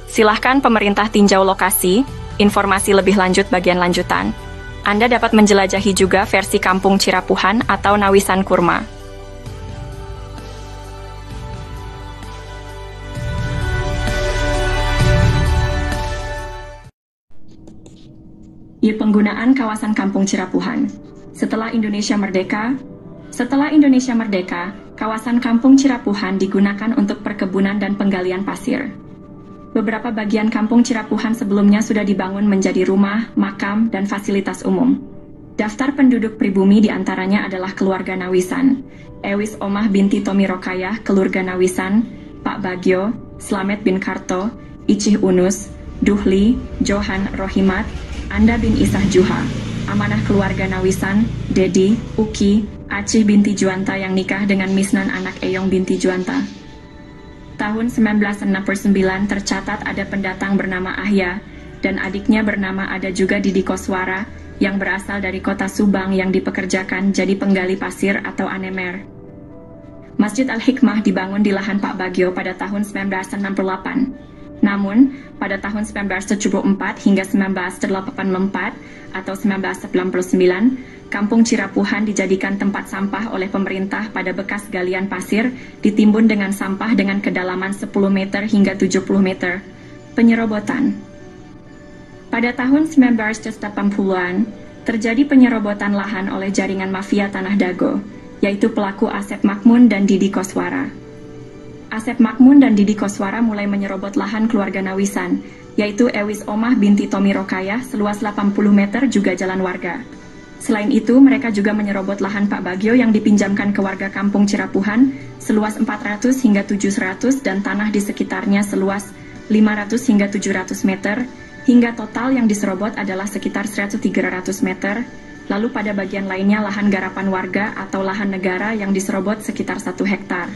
Silahkan pemerintah tinjau lokasi, informasi lebih lanjut bagian lanjutan. Anda dapat menjelajahi juga versi Kampung Cirapuhan atau Nawisan Kurma. Penggunaan kawasan Kampung Cirapuhan. Setelah Indonesia Merdeka, kawasan Kampung Cirapuhan digunakan untuk perkebunan dan penggalian pasir. Beberapa bagian Kampung Cirapuhan sebelumnya sudah dibangun menjadi rumah, makam, dan fasilitas umum. Daftar penduduk pribumi diantaranya adalah keluarga Nawisan, Ewis Omah binti Tomi Rokayah, keluarga Nawisan, Pak Bagio, Slamet bin Karto, Icih Unus, Duhli, Johan Rohimat, Anda bin Isah Juha, amanah keluarga Nawisan, Dedi, Uki, Acih binti Juanta yang nikah dengan Misnan anak Eyong binti Juanta. Tahun 1969 tercatat ada pendatang bernama Ahya, dan adiknya bernama ada juga Didi Koswara, yang berasal dari kota Subang yang dipekerjakan jadi penggali pasir atau anemer. Masjid Al-Hikmah dibangun di lahan Pak Bagio pada tahun 1968. Namun, pada tahun 1974 hingga 1984 atau 1999, Kampung Cirapuhan dijadikan tempat sampah oleh pemerintah pada bekas galian pasir, ditimbun dengan sampah dengan kedalaman 10 meter hingga 70 meter. Penyerobotan. Pada tahun 1980-an, terjadi penyerobotan lahan oleh jaringan mafia Tanah Dago, yaitu pelaku Asep Makmun dan Didi Koswara. Asep Makmun dan Didi Koswara mulai menyerobot lahan keluarga Nawisan, yaitu Ewis Omah binti Tommy Rokayah seluas 80 meter juga jalan warga. Selain itu, mereka juga menyerobot lahan Pak Bagio yang dipinjamkan ke warga Kampung Cirapuhan seluas 400 hingga 700 dan tanah di sekitarnya seluas 500 hingga 700 meter, hingga total yang diserobot adalah sekitar 100-300 meter. Lalu pada bagian lainnya lahan garapan warga atau lahan negara yang diserobot sekitar 1 hektar.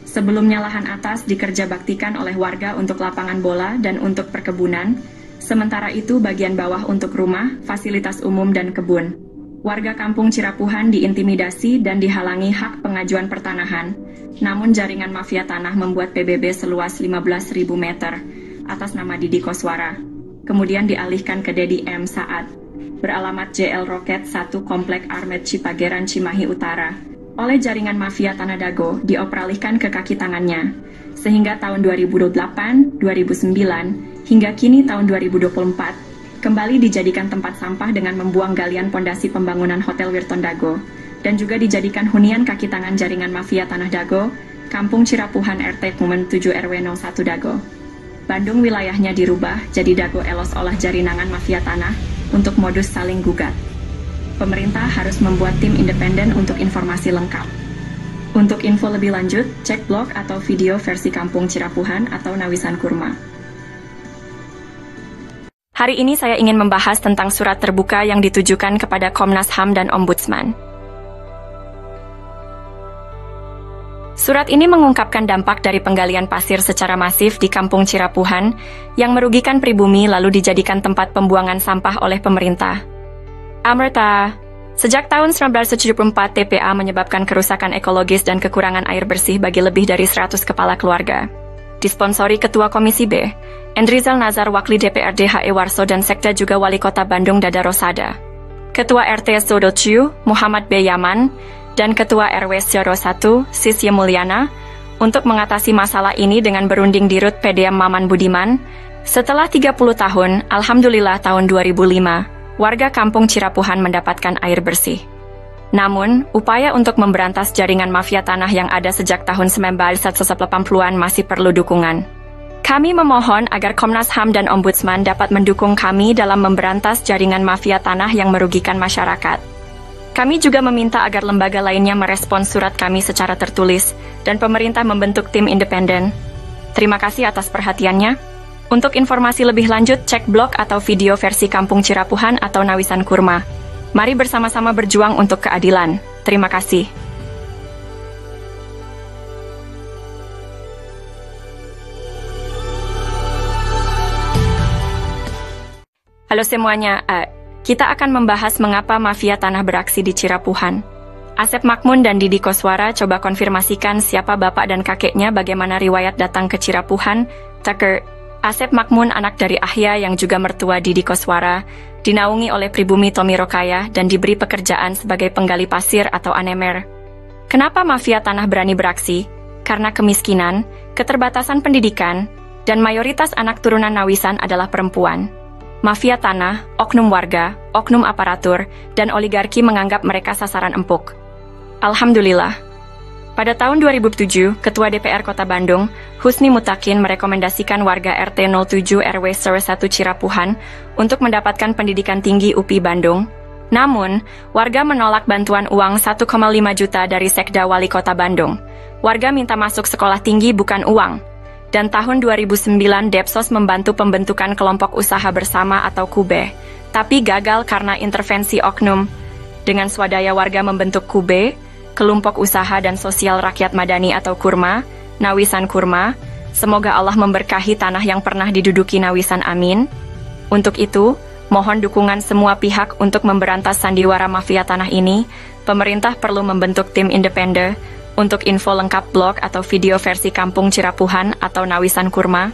Sebelumnya lahan atas dikerjabaktikan oleh warga untuk lapangan bola dan untuk perkebunan, sementara itu bagian bawah untuk rumah, fasilitas umum dan kebun. Warga Kampung Cirapuhan diintimidasi dan dihalangi hak pengajuan pertanahan, namun jaringan mafia tanah membuat PBB seluas 15.000 meter atas nama Didi Koswara, kemudian dialihkan ke Dedi M. Saad, beralamat JL Roket 1 Komplek Armet Cipageran Cimahi Utara, oleh jaringan mafia Tanah Dago dioperalihkan ke kaki tangannya, sehingga tahun 2008, 2009, hingga kini tahun 2024, kembali dijadikan tempat sampah dengan membuang galian pondasi pembangunan Hotel Wirton Dago, dan juga dijadikan hunian kaki tangan jaringan mafia Tanah Dago, Kampung Cirapuhan RT Kumen 7 RW 01 Dago. Bandung wilayahnya dirubah jadi Dago Elos olah jaringan mafia tanah untuk modus saling gugat. Pemerintah harus membuat tim independen untuk informasi lengkap. Untuk info lebih lanjut, cek blog atau video versi Kampung Cirapuhan atau Nawisan Kurma. Hari ini saya ingin membahas tentang surat terbuka yang ditujukan kepada Komnas HAM dan Ombudsman. Surat ini mengungkapkan dampak dari penggalian pasir secara masif di Kampung Cirapuhan yang merugikan pribumi lalu dijadikan tempat pembuangan sampah oleh pemerintah. Amerta, sejak tahun 1974 TPA menyebabkan kerusakan ekologis dan kekurangan air bersih bagi lebih dari 100 kepala keluarga. Disponsori Ketua Komisi B, Endrizal Nazar Wakli DPRD HE Warso dan Sekda juga Wali Kota Bandung Dada Rosada. Ketua RT Sodociu, Muhammad B. Yaman, dan Ketua RW Syoro 1, Sisye Mulyana, untuk mengatasi masalah ini dengan berunding di Rut PDM Maman Budiman. Setelah 30 tahun, Alhamdulillah tahun 2005, warga Kampung Cirapuhan mendapatkan air bersih. Namun, upaya untuk memberantas jaringan mafia tanah yang ada sejak tahun 1980-an masih perlu dukungan. Kami memohon agar Komnas HAM dan Ombudsman dapat mendukung kami dalam memberantas jaringan mafia tanah yang merugikan masyarakat. Kami juga meminta agar lembaga lainnya merespons surat kami secara tertulis, dan pemerintah membentuk tim independen. Terima kasih atas perhatiannya. Untuk informasi lebih lanjut, cek blog atau video versi Kampung Cirapuhan atau Nawisan Kurma. Mari bersama-sama berjuang untuk keadilan. Terima kasih. Halo semuanya, kita akan membahas mengapa mafia tanah beraksi di Cirapuhan. Asep Makmun dan Didi Koswara coba konfirmasikan siapa bapak dan kakeknya, bagaimana riwayat datang ke Cirapuhan. Tucker, Asep Makmun anak dari Ahya yang juga mertua Didi Koswara, dinaungi oleh pribumi Tommy Rokayah dan diberi pekerjaan sebagai penggali pasir atau anemer. Kenapa mafia tanah berani beraksi? Karena kemiskinan, keterbatasan pendidikan, dan mayoritas anak turunan Nawisan adalah perempuan. Mafia tanah, oknum warga, oknum aparatur, dan oligarki menganggap mereka sasaran empuk. Alhamdulillah. Pada tahun 2007, Ketua DPR Kota Bandung, Husni Mutakin merekomendasikan warga RT 07 RW 01 Cirapuhan untuk mendapatkan pendidikan tinggi UPI Bandung. Namun, warga menolak bantuan uang 1,5 juta dari Sekda Wali Kota Bandung. Warga minta masuk sekolah tinggi bukan uang. Dan tahun 2009 Depsos membantu pembentukan kelompok usaha bersama atau KUBE, tapi gagal karena intervensi oknum. Dengan swadaya warga membentuk KUBE, Kelompok Usaha dan Sosial Rakyat Madani atau KURMA, Nawisan Kurma. Semoga Allah memberkahi tanah yang pernah diduduki Nawisan, amin. Untuk itu, mohon dukungan semua pihak untuk memberantas sandiwara mafia tanah ini. Pemerintah perlu membentuk tim independen. Untuk info lengkap blog atau video versi Kampung Cirapuhan atau Nawisan Kurma,